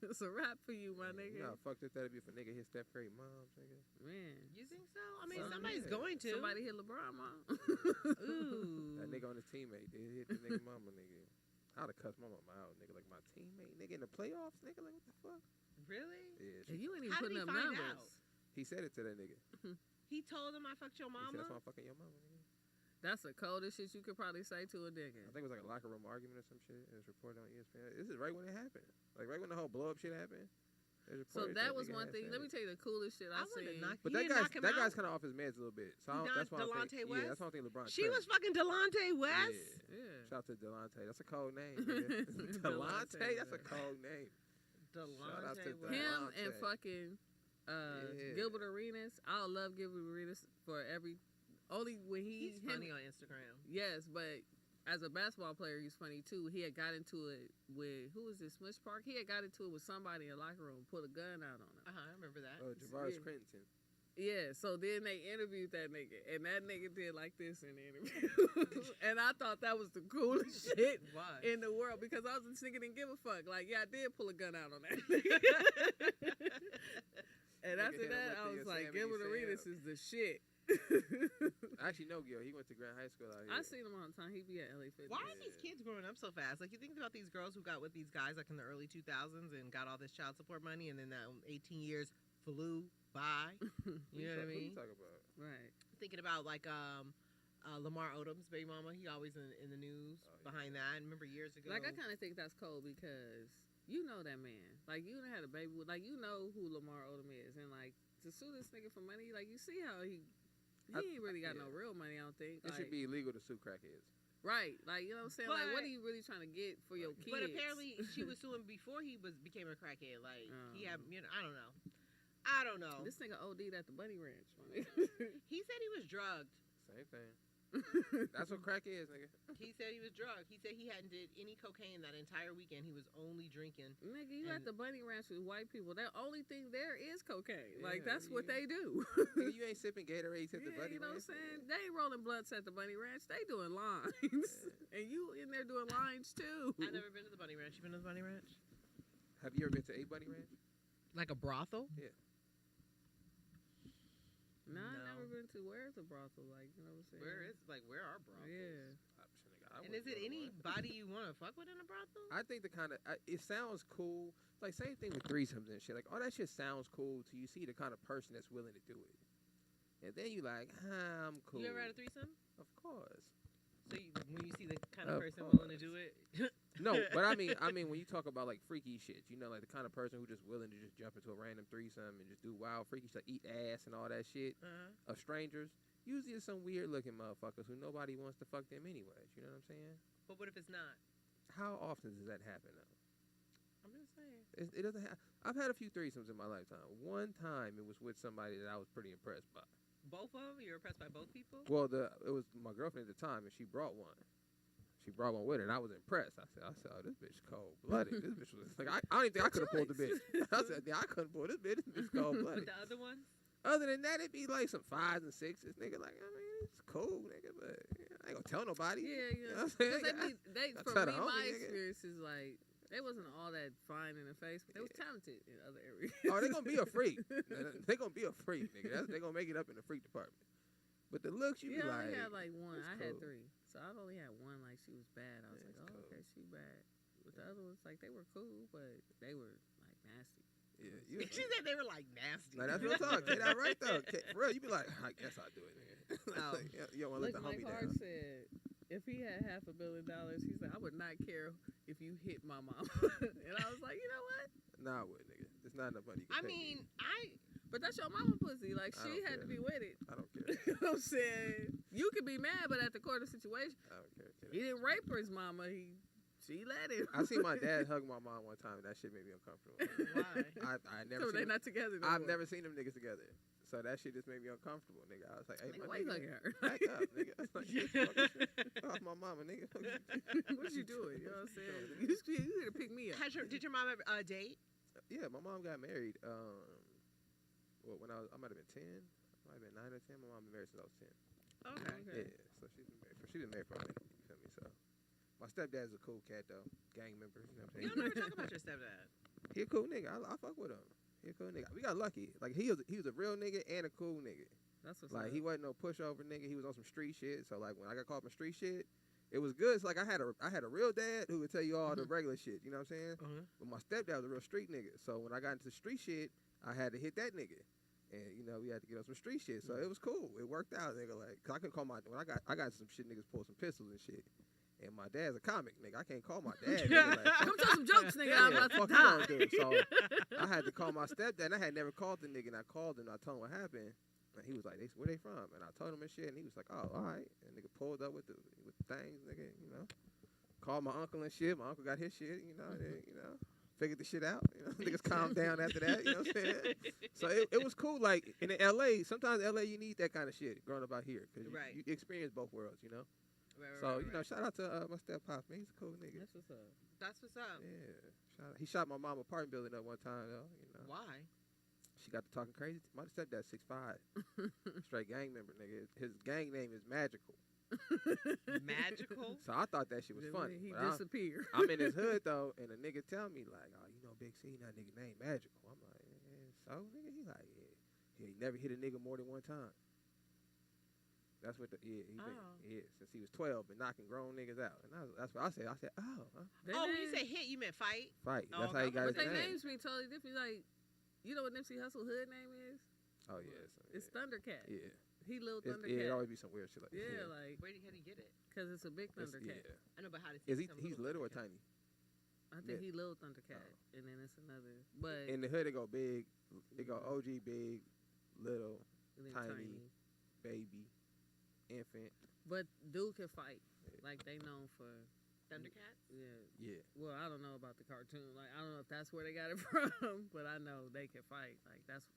It's a wrap for you, my You nigga. know how fucked up that'd be if a nigga hit Steph Curry moms, nigga. Man. You think so? I mean, Some- somebody's yeah. going to. Somebody hit LeBron, mom. Ooh. That nigga on his teammate, they hit the nigga mama, nigga. I'd have cussed my mama out, nigga. Like my teammate, nigga, in the playoffs, nigga. Like what the fuck? Really? Yeah, And you ain't even How did putting he up find numbers. out? he said it to that nigga. He told him I fucked your He said, mama. that's why I'm fucking your mama, nigga. That's the coldest shit you could probably say to a nigga. I think it was like a locker room argument or some shit. It was reported on ESPN. This is right when it happened. Like right when the whole blow up shit happened. It was So reported that was nigga one had thing. said Let me it. tell you the coolest shit I I would've seen. knocked- But He that didn't guy's knock him that out? guy's kind of off his meds a little bit. So I don't, He that's why knocked I'm Delonte thinking, West? yeah, that's why I don't think LeBron. She was fucking Delonte West. Yeah. Yeah. Shout out to Delonte. That's a cold name. Nigga. Delonte. That's a cold name. Shout out to Delonte West. Him Delonte. and fucking Yeah. Gilbert Arenas. I love Gilbert Arenas for only when He's him- funny on Instagram. Yes, but as a basketball player, he's funny too. He had got into it with who was this? Smush Park. He had got into it with somebody in the locker room, pulled a gun out on him. I remember that. Javaris Yeah. Crittenton. Yeah, so then they interviewed that nigga, and that nigga did like this in the interview, and I thought that was the coolest shit Why? in the world because I was this nigga didn't give a fuck. Like, yeah, I did pull a gun out on that nigga. And Nigga after hit him that, with I the was like, Yosemite Gilbert Sam. Arenas is the shit. I actually know Gil. He went to Grand High School out here. I seen him all the time. He be at LA Fitness. Why are these kids growing up so fast? Like, you think about these girls who got with these guys like in the early 2000s and got all this child support money, and then that 18 years flew by. You know what I What mean? you talking about? Right. Thinking about like Lamar Odom's baby mama. He always in the news behind that. And remember years ago. Like, I kind of think that's cold because you know that man. Like, you done had a baby with, like, you know who Lamar Odom is. And, like, to sue this nigga for money, like, you see how he ain't really got no yeah. real money, I don't think. It should be illegal to sue crackheads. Right. Like, you know what I'm saying? Like, what But- are you really trying to get for your kids? But apparently she was suing before he became a crackhead. Like he had, I don't know. I don't know. This nigga OD'd at the Bunny Ranch, my nigga. He said he was drugged. Same thing. That's what crack is, nigga. He said he was drugged. He said he hadn't did any cocaine that entire weekend. He was only drinking. Nigga, you And- at the Bunny Ranch with white people. The only thing there is cocaine. Like, Yeah, that's what yeah. they do. Nigga, you ain't sipping Gatorades at the Yeah, Buddy you know what Ranch, I'm saying? nigga. They ain't rolling blunts at the Bunny Ranch. They doing lines. And you in there doing lines, too. I've never been to the Bunny Ranch. You been to the Bunny Ranch? Have you ever been to a Bunny Ranch? Like a brothel? Nah, No. I've never been to where's a brothel, like, you know what I'm saying? Where are brothels? Yeah. And is it anybody you want to fuck with in a brothel? I think the kind of it sounds cool. Like same thing with threesomes and shit. Like all that shit sounds cool till you see the kind of person that's willing to do it, and then you like, I'm cool. You ever had a threesome? Of course. So when you see the kind of Of person course. willing to do it, No, but I mean when you talk about like freaky shit, you know, like the kind of person who just willing to just jump into a random threesome and just do wild freaky shit, like eat ass and all that shit of strangers. Usually it's some weird looking motherfuckers who nobody wants to fuck them anyways. You know what I'm saying? but what if it's not? How often does that happen though? I'm just saying. It doesn't. I've had a few threesomes in my lifetime. One time it was with somebody that I was pretty impressed by. Both of them? You were impressed by both people? Well, it was my girlfriend at the time, and she brought one. she brought one with her, and I was impressed. I said, oh, this bitch cold blooded. This bitch was like, I don't even think I could have pulled the bitch. I said, yeah, I couldn't pull this bitch. This bitch cold blooded. The other ones? Other than that, it'd be like some 5s and 6s, nigga. Like, I mean, it's cool, nigga, but I ain't gonna tell nobody. Yeah, You know what I'm saying? For tell the me, homie, my nigga. experience is like, they wasn't all that fine in the face, but they was talented in other areas. Oh, they gonna be a freak. They gonna be a freak, nigga. They gonna make it up in the freak department. But the looks, you be Yeah, I like, only had like one. I had cool. 3. So I've only had one, like, she was bad. I was Yeah, like, it's oh, cool. okay, she bad. But the other ones, like, they were cool, but they were, like, nasty. Yeah, you She said they were like nasty. like, that's real talk. Say that right though. For real, you be like, I guess I'll do it, nigga. Oh. Like, you don't want to let Look, the Mike homie Hart down. said, if he had $500 million, he said, I would not care if you hit my mom. And I was like, you know what? Nah, I would, nigga. It's not enough money. You I can pay mean, me. But that's your mama pussy. Like, I she don't had to care. be with it. I don't care. You know what I'm saying? You could be mad, but at the core of the situation, I don't care. he didn't rape her, his mama. She let him. I seen my dad hug my mom one time, and that shit made me uncomfortable. why? I never So seen they not together no I've more. never seen them niggas together. So that shit just made me uncomfortable, nigga. I was like, hey, Nigga, my why you nigga, hugging her? back up, nigga. I was like, fuck off my mama, nigga. What you doing? You know what I'm saying? You need to pick me up. Did your mom ever date? Yeah, my mom got married. When I might have been 10. I might have been 9 or 10. My mom been married since I was 10. Okay. Yeah, so she's been married for a minute. You feel me? So my stepdad's a cool cat though, gang member. You know what I'm You saying? don't ever talk about your stepdad. He a cool nigga. I fuck with him. He a cool nigga. We got lucky. Like he was a real nigga and a cool nigga. That's what's Like up. he wasn't no pushover nigga. He was on some street shit. So like when I got caught up in street shit, it was good. It's like I had a real dad who would tell you all the regular shit. You know what I'm saying? But my stepdad was a real street nigga. So when I got into street shit, I had to hit that nigga. And you know we had to get on some street shit, so it was cool. It worked out, nigga. Like, 'cause I couldn't call my when I got some shit. Niggas pull some pistols and shit. And my dad's a comic, nigga. I can't call my dad. Nigga, like, Come tell some jokes, nigga. yeah, I'm about to fuck die. you gonna do? So I had to call my stepdad. And I had never called the nigga, and I called him. And I told him what happened. And he was like, "Where they from?" And I told him and shit. And he was like, "Oh, all right." And nigga pulled up with the things, nigga. You know, called my uncle and shit. My uncle got his shit. You know, figured the shit out. You know, niggas calmed down after that. You know what I'm saying? So it was cool. Like in LA, sometimes LA you need that kind of shit growing up out here because Right. you experience both worlds. You know. Right, So you know, shout out to my step pops, man. He's a cool nigga. That's what's up. That's what's up. Yeah. He shot my mom apartment building up one time though. You know. Why? She got to talking crazy. My stepdad's 6'5", straight gang member, nigga. His gang name is Magical. Magical? So I thought that shit was Then funny. He But disappeared. I'm in his hood though, and a nigga tell me like, "Oh, you know, Big C, that nigga name Magical." I'm like, "Yeah, so nigga." He like, "Yeah, he never hit a nigga more than one time." That's what since he was 12 and knocking grown niggas out, and that's what I said. I said, "Oh, When you say hit, you meant fight? fight." Oh, That's how he got But his their name. names be totally different. Like, you know what Nipsey Hussle hood name is? Oh yeah, It's Thundercat. yeah. He little It Thundercat. always be some weird shit like that. Yeah, like, Where did he get it? because it's a big It's- Thundercat. yeah. I know, but how does he? He's little or tiny? I think Yeah. he little Thundercat, and then it's another. But In the hood, it go big. It go OG, big, little, and then tiny. baby, infant. But dude can fight. Like, they known for, Thundercats? yeah. Yeah. Well, I don't know about the cartoon. Like, I don't know if that's where they got it from, but I know they can fight. Like, that's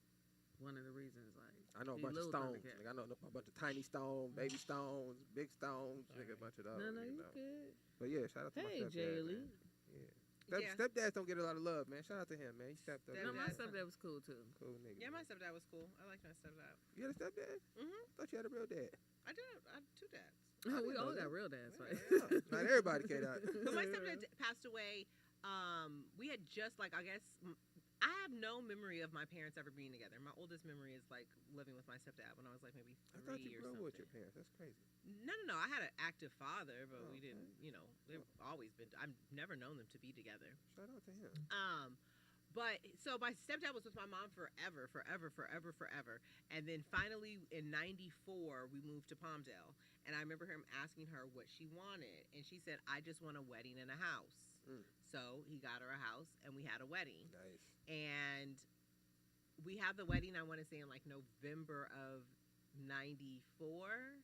one of the reasons. Like, I know a he bunch of little stones. Thundercat. Like, I know a bunch of tiny stones, baby stones, big stones, nigga, a bunch of those. No, you you know. good. But yeah, shout out to my Hey, stepdad. Jay man. Lee. Yeah. Stepdads don't get a lot of love, man. Shout out to him, man. He stepped up. No, my Stepdad's stepdad was cool too. Cool nigga. Yeah, my man. stepdad was cool. I liked my stepdad. You had a stepdad? Mhm. Thought you had a real dad. I did. I had 2 dads. didn't We know all that. got real dads, right? Yeah. Not everybody can out. But my stepdad passed away. We had just I guess I have no memory of my parents ever being together. My oldest memory is like living with my stepdad when I was like maybe 3 I thought you or grew up something. with your parents. That's crazy. No. I had an active father, but Oh, we didn't. okay. You know, they've always been. I've never known them to be together. Shout out to him. But so my stepdad was with my mom forever. And then finally in '94, we moved to Palmdale. And I remember him asking her what she wanted. And she said, "I just want a wedding and a house." Mm. So he got her a house and we had a wedding. Nice. And we had the wedding, I want to say, in like November of '94.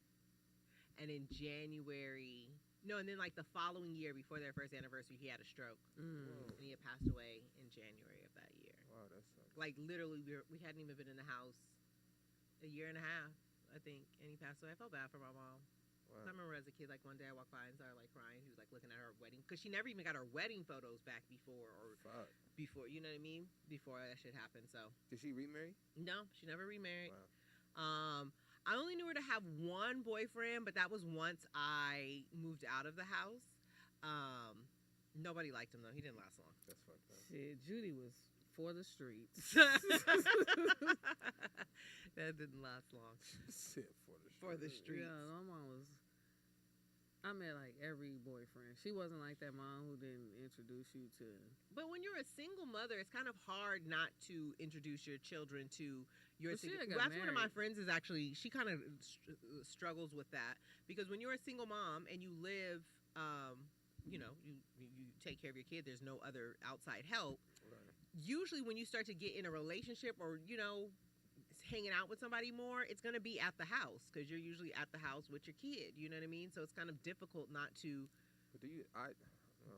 And in January, no, and then like the following year before their first anniversary, he had a stroke. Mm. And he had passed away in January of that year. Wow, that sucks. Like literally, we hadn't even been in the house a year and a half, I think, and he passed away. I felt bad for my mom. So I remember as a kid, like one day I walked by and started like crying. He was like looking at her wedding because she never even got her wedding photos back before, you know what I mean? Before that shit happened. So did she remarry? No, she never remarried. Wow. I only knew her to have one boyfriend, but that was once I moved out of the house. Nobody liked him though. He didn't last long. That's fucked up. Shit, Judy was for the streets. That didn't last long. Shit, For the streets. Yeah, my mom was. I met like every boyfriend. She wasn't like that mom who didn't introduce you to. But when you're a single mother, it's kind of hard not to introduce your children to your. That's one of my friends is actually. She kind of struggles with that because when you're a single mom and you live, you know, you take care of your kid. There's no other outside help. Right. Usually, when you start to get in a relationship or hanging out with somebody more, it's going to be at the house because you're usually at the house with your kid. You know what I mean? So it's kind of difficult not to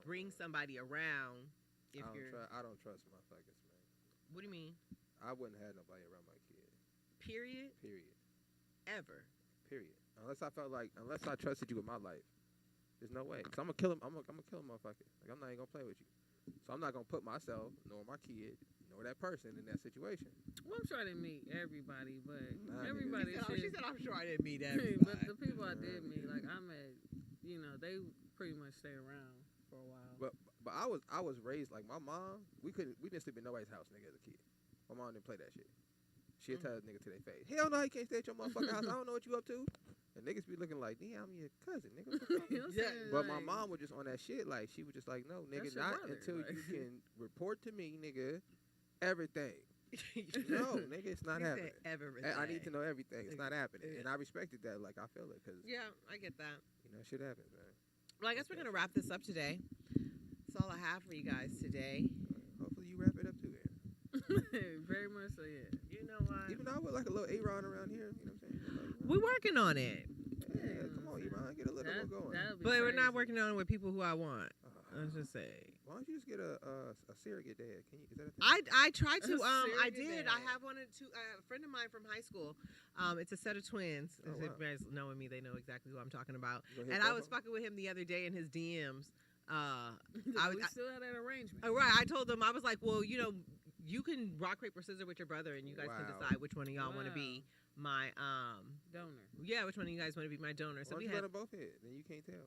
bring somebody around if I don't trust motherfuckers, man. What do you mean? I wouldn't have nobody around my kid. Period? Period. Ever? Period. Unless I trusted you with my life. There's no way. Cause I'm gonna kill him. I'm gonna kill a motherfucker. Like I'm not even gonna play with you. So I'm not gonna put myself nor my kid nor that person in that situation. Well, I'm sure I didn't meet everybody, but Nah, everybody. She said, "I'm sure I didn't meet everybody." But the people I did meet, like I met, they pretty much stayed around for a while. But I was raised like my mom. We didn't sleep in nobody's house, nigga, as a kid. My mom didn't play that shit. She'd tell a nigga to their face, "Hell no, you can't stay at your motherfucking house. I don't know what you up to." And niggas be looking like, "Yeah, I'm your cousin, nigga." But my mom was just on that shit. Like she was just like, "No, nigga, not until you can report to me, nigga, everything." No, nigga, it's not happening. Everything. I need to know everything. It's not happening, and I respected that. Like I feel it, cause I get that. Shit happens, man. Well, I guess we're gonna wrap this up today. That's all I have for you guys today. Hopefully you wrap it up too, Erin. Very much so, yeah. You know what? Even though I would like a little A-Ron around here, you know what I'm saying? Like, We're working on it. Yeah, come on, E-Ron, get a little more going. But we're not working on it with people who I want. Let's just say. Why don't you just get a surrogate dad? Can you? Is that a thing? I tried to. I Surrogate did. dad. I have one or two. A friend of mine from high school. It's a set of twins. Oh, If wow. you guys know me, they know exactly who I'm talking about. You gonna hit And I both was of 'em? fucking with him the other day in his DMs. We still have that arrangement. Right. I told him, I was like, well, you can rock, paper, scissors with your brother, and you guys can Wow. decide which one of y'all want to be my Donor. Yeah, which one of you guys want to be my donor? So Why we don't you had. let them both hit? Then you can't tell.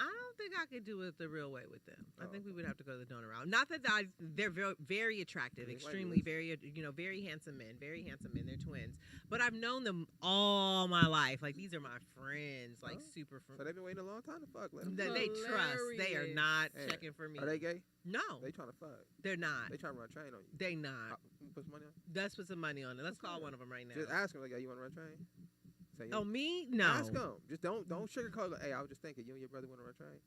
I don't think I could do it the real way with them. I Oh, think we okay. would have to go the donor route. Not that they're very, very attractive, They might be extremely very, very handsome men. Very handsome men. They're twins, but I've known them all my life. Like these are my friends, like Oh. super So friends. they've been waiting a long time to fuck. Let 'em They, fuck. they trust. They are Hilarious. not Hey, checking for me. Are they gay? No, They trying to fuck. they're not. They trying to run a train on you. They not. Put some money on. Let's put some money on it. Let's What's call up? one of them right now. Just ask them like, "Yeah, you want to run a train?" Say, Oh, me? No. Ask them. Just don't sugarcoat. Like, "Hey, I was just thinking, you and your brother want to run a train."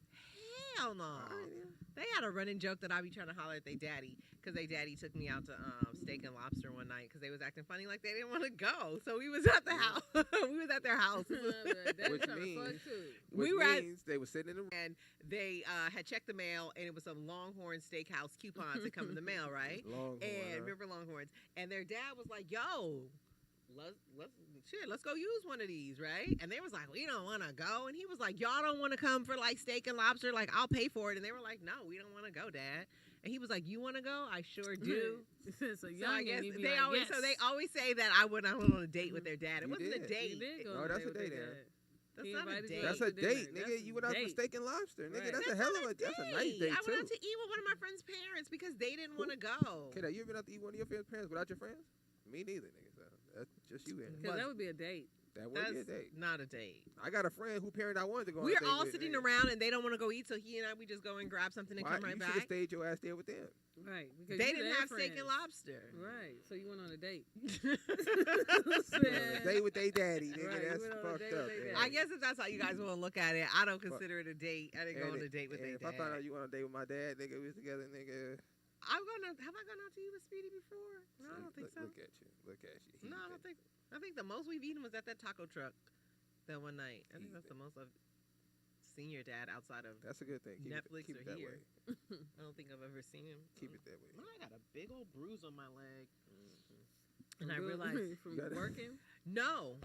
Hell no. All right, yeah. They had a running joke that I be trying to holler at their daddy because their daddy took me out to Steak and Lobster one night because they was acting funny like they didn't want to go. So we was at the house. We was at their house. Which We were at- means they were sitting in the room. And they had checked the mail, and it was some Longhorn Steakhouse coupons that come in the mail, right? And remember Longhorns. And their dad was like, "Yo, let's go use one of these, right?" And they was like, "We don't want to go." And he was like, "Y'all don't want to come for like Steak and Lobster? Like I'll pay for it." And they were like, "No, we don't want to go, Dad." And he was like, "You want to go? I sure do." So I guess young, they always they always say that I went on a date with their dad. It You wasn't a did. date. You did go No, on that's a with their date, dad. Aaron. That's He not a invited you date. out That's a to dinner. date, nigga. That's You went out for date. Steak and Lobster, nigga. Right. That's a That's hell not of a that's a nice date. date I went too. out to eat with one of my friend's parents because they didn't want to go. Okay, now you ever been out to eat one of your parents without your friends? Me neither, nigga. So that's just you, Aaron. Because that would be a date. That would be a That's date. not a date. I got a friend who parent I wanted to go on a We're date all with, sitting nigga. around and they don't want to go eat, so he and I we just go and grab something and Why- come right you back. should have stayed your ass there with them. Right. Because They you didn't their have steak and friends. lobster. Right. So you went on a date. A date with their daddy, nigga. Right, you That's went on a fucked date with up. they man. I guess if that's how you guys want to look at it, I don't consider it a date. I didn't go on a date with and their if I found out dad. you went on a date with my dad, nigga, we was together, nigga. Have I gone out to eat with Speedy before? No, I don't think so. Look at you. Look at you. No, I don't think. I think the most we've eaten was at that taco truck that one night. I think that's the most I've seen your dad outside of That's a good thing. Keep Netflix keep or it that here. way. I don't think I've ever seen him. Keep it that way. I got a big old bruise on my leg. And I realized from gotta- working. no,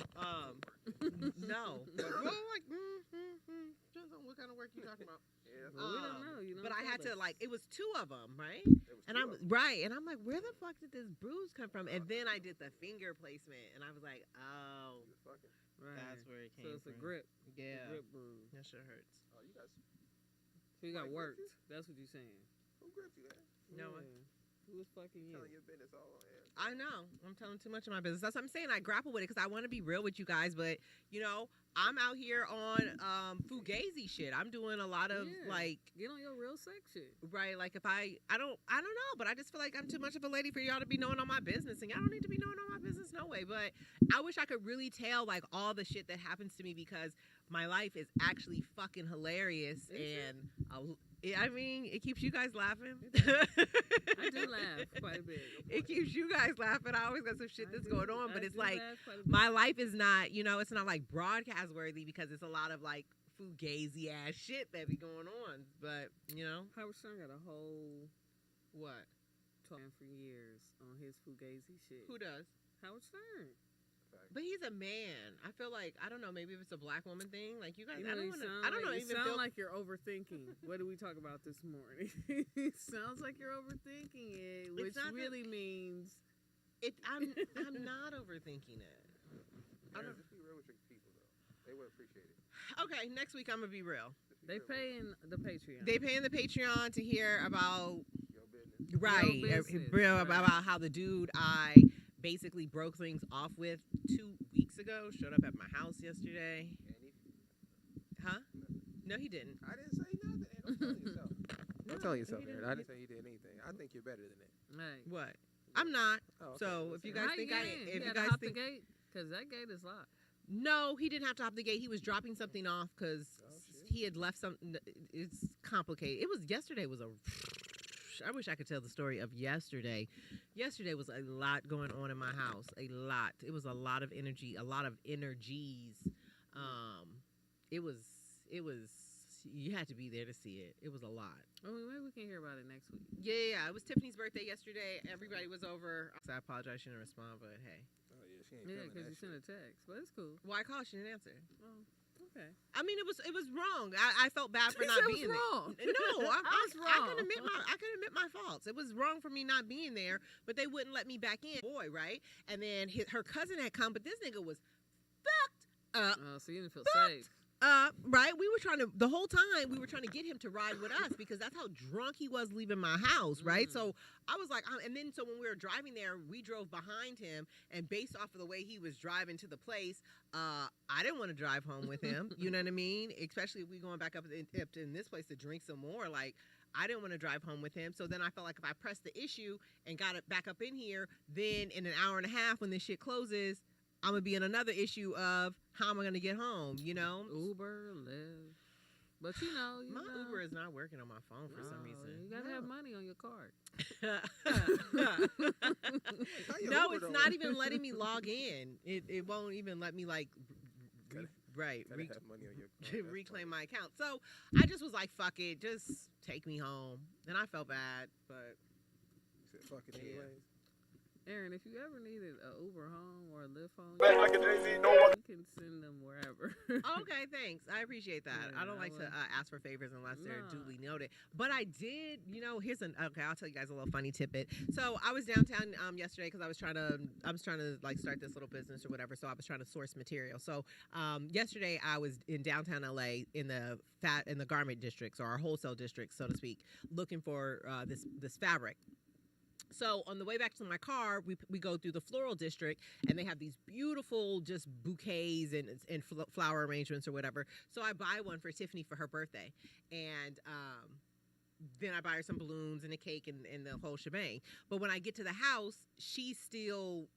no. Well, like, depends on what kind of work you talking about. Yeah, Well, we don't know. You know. But I had to fellas. like, it was 2 of them, right? there was And two I'm of 'em. right, and I'm like, where the fuck did this bruise come from? And then I did the finger placement, and I was like, oh, Just fucking- Right. that's where it came So it's from. a grip. Yeah, A grip bruise. that shit hurts. Oh, you guys. So you got Like worked. grip That's what you're saying. Who gripped you, man? No one. Yeah. Who was fucking you? Telling your business all on air. I know. I'm telling too much of my business. That's what I'm saying. I grapple with it because I want to be real with you guys, but you know, I'm out here on fugazi shit. I'm doing a lot of Yeah. like Get on your real sex shit. right, like if I don't know, but I just feel like I'm too much of a lady for y'all to be knowing all my business, and y'all don't need to be knowing all my business no way. But I wish I could really tell like all the shit that happens to me because my life is actually fucking hilarious, Is it? and I mean, it keeps you guys laughing. I do laugh quite a bit. It keeps you guys laughing. I always got some shit that's going on, but I it's do like laugh quite a bit. my life is not, you know, it's not like broadcast worthy because it's a lot of like fugazi ass shit that be going on. But you know Howard Stern got a whole what? talking for years on his fugazi shit. Who does? Howard Stern. But he's a man. I feel like I don't know. Maybe if it's a black woman thing, like you guys. You know, I don't you want to. sound I don't know. like, Even you sound feel like you're overthinking. What did we talk about this morning? Sounds like you're overthinking it, which not that- really means it. I'm not overthinking it. I don't. Just be real with your people, though. They would appreciate it. Okay, next week I'm gonna be real. Just be they real with paying the Patreon. They paying the Patreon to hear about your business. right, business, real right. about how the dude I basically broke things off with 2 weeks ago showed up at my house yesterday. And he, Huh? No, he didn't. I didn't say nothing. Don't tell yourself. Don't tell yourself, he Aaron. didn't. I didn't say he did anything. I think you're better than that. Right. What? I'm not. Oh, okay. So if you guys Right, think yeah. if you you gotta guys hop think the gate, because that gate is locked. no, he didn't have to hop the gate. He was dropping something off because Oh, shit. he had left something. It's complicated. It was yesterday. Was a. I wish I could tell the story of yesterday. Yesterday was a lot going on in my house. A lot. It was a lot of energy. A lot of energies. It was. You had to be there to see it. It was a lot. Oh, maybe we can hear about it next week. Yeah. It was Tiffany's birthday yesterday. Everybody was over. So I apologize. She didn't respond, but hey. Oh, yeah, she ain't Yeah, feeling because that you sent a shit. text, but it's cool. Well, I called. She didn't answer. Oh, okay. I mean, it was wrong. I felt bad for You not said it being was there. wrong. No, I was I wrong. can admit my faults. It was wrong for me not being there, but they wouldn't let me back in. Boy, right? And then her cousin had come, but this nigga was fucked up. Oh, so you didn't feel Fucked safe. Right? The whole time we were trying to get him to ride with us because that's how drunk he was leaving my house, right? Mm. So I was like, and then so when we were driving there, we drove behind him, and based off of the way he was driving to the place, I didn't want to drive home with him. You know what I mean? Especially if we going back up in this place to drink some more, like. I didn't want to drive home with him. So then I felt like if I pressed the issue and got it back up in here, then in an hour and a half when this shit closes, I'm going to be in another issue of how am I going to get home, you know? Uber, Lyft. But you know, My Uber is not working on my phone for some reason. You gotta have money on your card. How your No, Uber it's don't not work? even letting me log in. It won't even let me like Gotta- right Gotta have money on your card. That's reclaim funny. my account. So I just was like, fuck it, just take me home. And I felt bad, but You said, fuck it Yeah. anyways. Aaron, if you ever needed a Uber home or a Lyft home, Back like a Jay-Z, no you can send them wherever. okay, thanks. I appreciate that. Yeah, I don't I like to would- ask for favors unless they're No. duly noted. But I did, you know, okay, I'll tell you guys a little funny tidbit. So I was downtown yesterday because I was trying to like start this little business or whatever. So I was trying to source material. So yesterday I was in downtown LA in the garment districts or our wholesale districts, so to speak, looking for this fabric. So on the way back to my car, we go through the floral district, and they have these beautiful just bouquets and flower arrangements or whatever. So I buy one for Tiffany for her birthday, and then I buy her some balloons and a cake and the whole shebang. But when I get to the house, she's still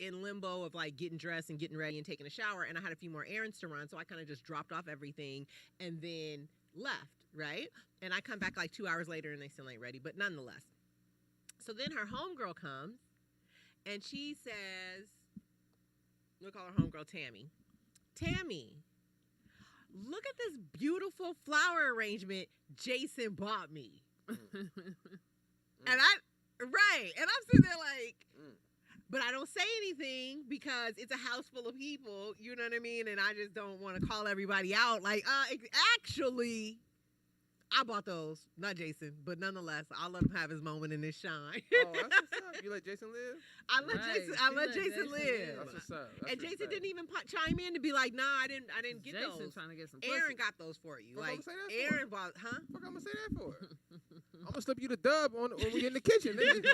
in limbo of like getting dressed and getting ready and taking a shower, and I had a few more errands to run, so I kind of just dropped off everything and then left, right? And I come back like 2 hours later and they still ain't ready, but nonetheless. So then her homegirl comes, and she says, we'll call her homegirl Tammy. Tammy, look at this beautiful flower arrangement Jason bought me. And I'm sitting there like, But I don't say anything because it's a house full of people, you know what I mean? And I just don't want to call everybody out. Like, actually, I bought those. Not Jason, but nonetheless, I'll let him have his moment in his shine. Oh, that's what's up. You let Jason live? I let Jason live. That's what's up. That's And Jason respect. didn't even chime in to be like, nah, I didn't get Jason those. trying to get some Aaron pussy. got those for you. What Like, I'm gonna say that for? Aaron bought, huh? What I'm gonna say that for? I'm gonna slip you the dub on when we get in the kitchen, nigga.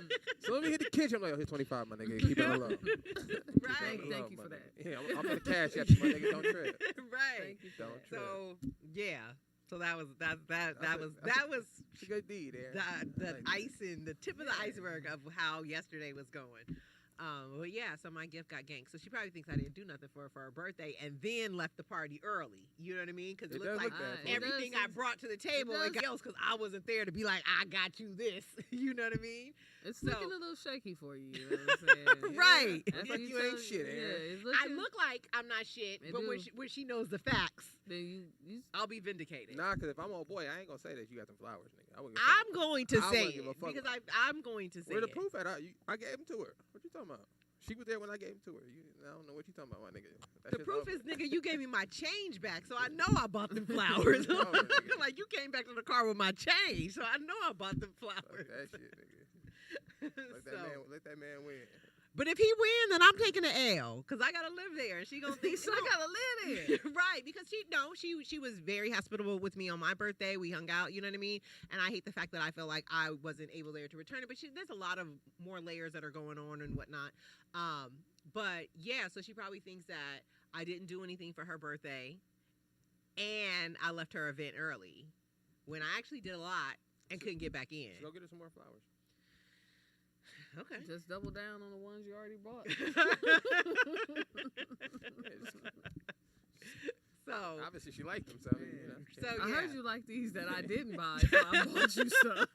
So let me hit the kitchen. I'm like, oh, here's 25, my nigga. Keep it low. Right. Thank you for that. Yeah, I'm gonna cash after my nigga. Don't trip. Right. Thank you for Don't that. trip. So, yeah. So that was It's a good deed, Aaron. the I like that. icing, the tip of the iceberg of how yesterday was going. But yeah, so my gift got ganked. So she probably thinks I didn't do nothing for her birthday and then left the party early. You know what I mean? Because it It looks does like look bad for you. everything I brought to the table does. and got else because I wasn't there to be like, I got you this. You know what I mean? It's So- looking a little shaky for you. You know what I'm saying? Right. That's Look what like you ain't tell- shit, Aaron. Yeah, it's I looking- look like I'm not shit, It but do. when she knows the facts, Then you I'll be vindicated. Nah, because if I'm old boy, I ain't gonna say that you got them flowers, nigga. I wouldn't give a I'm fuck. going to I say wouldn't give a it fuck because about I'm going to say Where the it. proof at? I gave them to her. What you talking about? She was there when I gave them to her. I don't know what you talking about, my nigga. That The shit's proof over. is, nigga, you gave me my change back, so I know I bought them flowers. Oh, nigga. Like, you came back to the car with my change, so I know I bought them Fuck flowers. that shit, nigga. Let that man win. But if he win, then I'm taking the L, because I got to live there, and she going to think, so I gotta live there. Right, because she was very hospitable with me on my birthday. We hung out, you know what I mean? And I hate the fact that I felt like I wasn't able there to return it, but there's a lot of more layers that are going on and whatnot. But yeah, so she probably thinks that I didn't do anything for her birthday and I left her event early when I actually did a lot and couldn't get back in. So go get her some more flowers. Okay. Just double down on the ones you already bought. So Obviously, she liked them, so you know. So I yeah. heard you like these that I didn't buy, so I bought you some.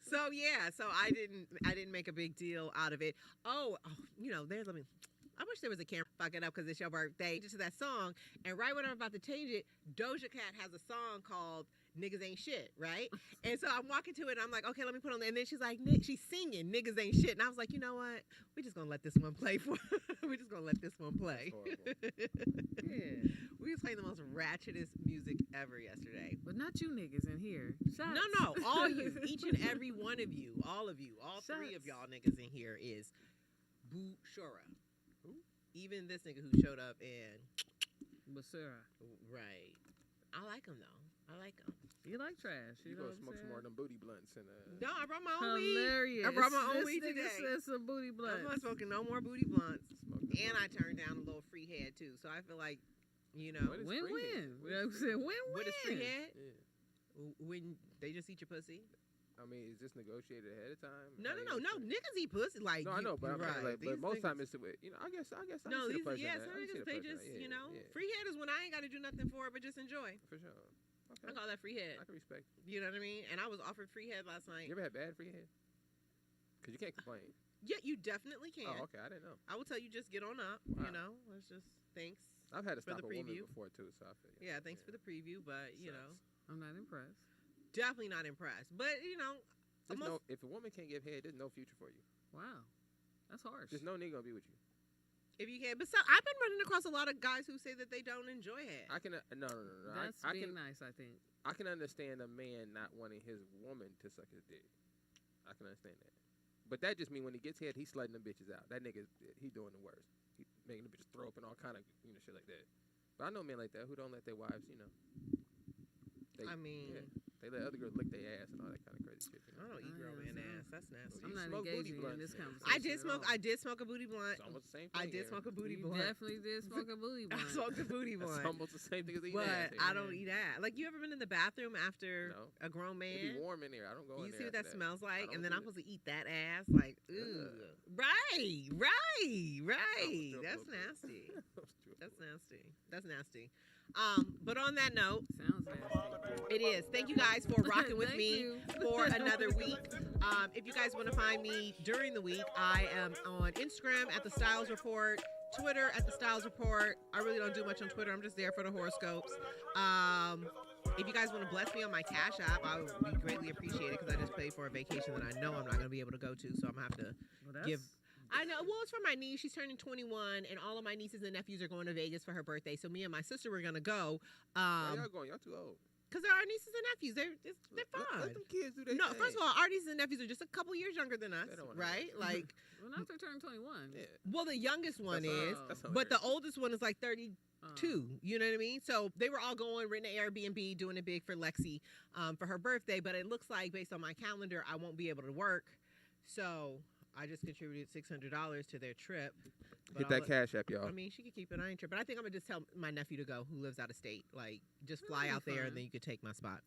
So yeah, so I didn't make a big deal out of it. I wish there was a camera fuck it up because it's your birthday. Just to that song, and right when I'm about to change it, Doja Cat has a song called "Niggas Ain't Shit," right? And so I'm walking to it, and I'm like, okay, let me put on. And then she's like, she's singing "Niggas Ain't Shit," and I was like, you know what? We're just gonna let this one play We're just gonna let this one play. Yeah. We was playing the most ratchetest music ever yesterday. But not you niggas in here. Shots. No, all you, each and every one of you, all three of Shots. y'all niggas in here is Boo Shura. Who? Even this nigga who showed up and Basura. right. I like him though. I like him. You like trash. You You know gonna what smoke I'm some more of saying? them booty blunts and No, I brought my own weed. Hilarious. I brought my own This weed nigga today. said some booty I'm blunts. not smoking no more booty blunts. smoke them And I booty turned down a little free head too. So I feel like, you know, What is Win-win. free head? You know what I'm saying? Win-win. what is free head? Yeah. When they just eat your pussy? I mean, is this negotiated ahead of time? No, How you no. gonna- Niggas eat pussy like No, I know, but I'm right. saying, like, These but most niggas- time it's the way, you know. I guess I No, see these the person. yeah, I some see niggas the they person. just Yeah, you know yeah, free head is when I ain't got to do nothing for it but just enjoy. for sure. I Okay, call that free head. I can respect. You know what I mean? And I was offered free head last night. You ever had bad free head? Cause you can't complain. Yeah, you definitely can. Oh, okay, I didn't know. I will tell you, just get on up. Wow. You know, let's just thanks. I've had to For stop the a woman preview. before too, so I feel you. Yeah, thanks for the preview, but you know, Sucks. I'm not impressed. definitely not impressed. But you know, There's almost- if a woman can't give head, there's no future for you. Wow. That's harsh. There's no nigga gonna be with you. if you can. But so, I've been running across a lot of guys who say that they don't enjoy head. I can no. That's I being can nice, I think. I can understand a man not wanting his woman to suck his dick. I can understand that. But that just means when he gets head, he's slutting them bitches out. That nigga, he doing the worst. He making the bitches throw up and all kind of shit like that. But I know men like that who don't let their wives, They, I mean, yeah, they let other girls lick their ass and all that kind of crazy shit. I don't eat I grown man understand. ass. That's nasty. I'm You not smoke booty engaging in blunts, this man. conversation. I did smoke a booty blunt. It's almost the same thing. I did Aaron. smoke a booty You blunt. definitely did smoke a booty I blunt. smoked a booty It's blunt. almost the same thing as eating But ass. I Aaron. don't eat ass. Like, you ever been in the bathroom after No. a grown man? It be warm in there. I don't go You in see there what after that smells like? don't And then do I'm it. supposed to eat that ass? Like, Ugh. ooh. Right. drip a That's little bit. nasty. Drip a That's little nasty. That's nasty. But on that note, Sounds nasty. it is. Thank you guys for rocking with Thank me you. for another week. If you guys want to find me during the week, I am on Instagram at The Stiles Report, Twitter at The Stiles Report. I really don't do much on Twitter. I'm just there for the horoscopes. If you guys want to bless me on my Cash App, I would be greatly appreciated because I just paid for a vacation that I know I'm not going to be able to go to, so I'm going to have to Well, that's give I know. Well, it's for my niece. She's turning 21, and all of my nieces and nephews are going to Vegas for her birthday. So me and my sister were gonna go. Where y'all going? Y'all too old. Because they're our nieces and nephews. They're fine. Let them kids do their No, thing. first of all, our nieces and nephews are just a couple years younger than us, They don't wanna right? Like, Well, now they're turning 21. Yeah. well, the youngest one That's is, That's but the hilarious. oldest one is like 32. You know what I mean? So they were all going, renting an Airbnb, doing it big for Lexi for her birthday. But it looks like, based on my calendar, I won't be able to work. So I just contributed $600 to their trip. But Hit that cash app, y'all. I mean, she could keep it. I ain't tripping. But I think I'm gonna just tell my nephew to go, who lives out of state. Like, just fly That'll be out there, fun. and then you could take my spot.